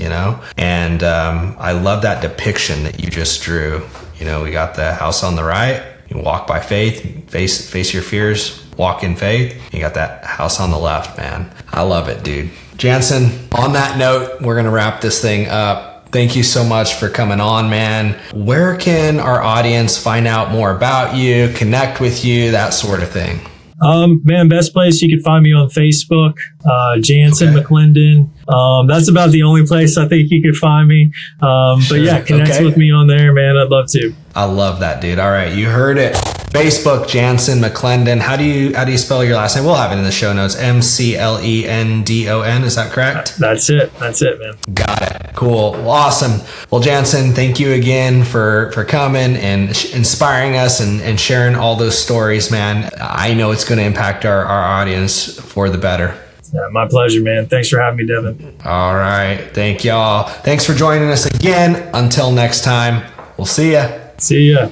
And I love that depiction that you just drew. We got the house on the right. You walk by faith, face your fears, walk in faith. You got that house on the left, man. I love it, dude. Jansen, on that note, we're going to wrap this thing up. Thank you so much for coming on, man. Where can our audience find out more about you, connect with you, that sort of thing?
Man, best place, you can find me on Facebook, Jansen McLendon. That's about the only place I think you could find me. But yeah, connect with me on there, man. I'd love to.
I love that, dude. All right, you heard it. Facebook, Jansen McLendon. How do you spell your last name? We'll have it in the show notes. McLendon. Is that correct?
That's it, man.
Got it. Cool. Well, awesome. Well, Jansen, thank you again for coming and inspiring us and sharing all those stories, man. I know it's going to impact our audience for the better.
Yeah, my pleasure, man. Thanks for having me, Devin.
All right. Thank y'all. Thanks for joining us again. Until next time, we'll see ya.
See ya.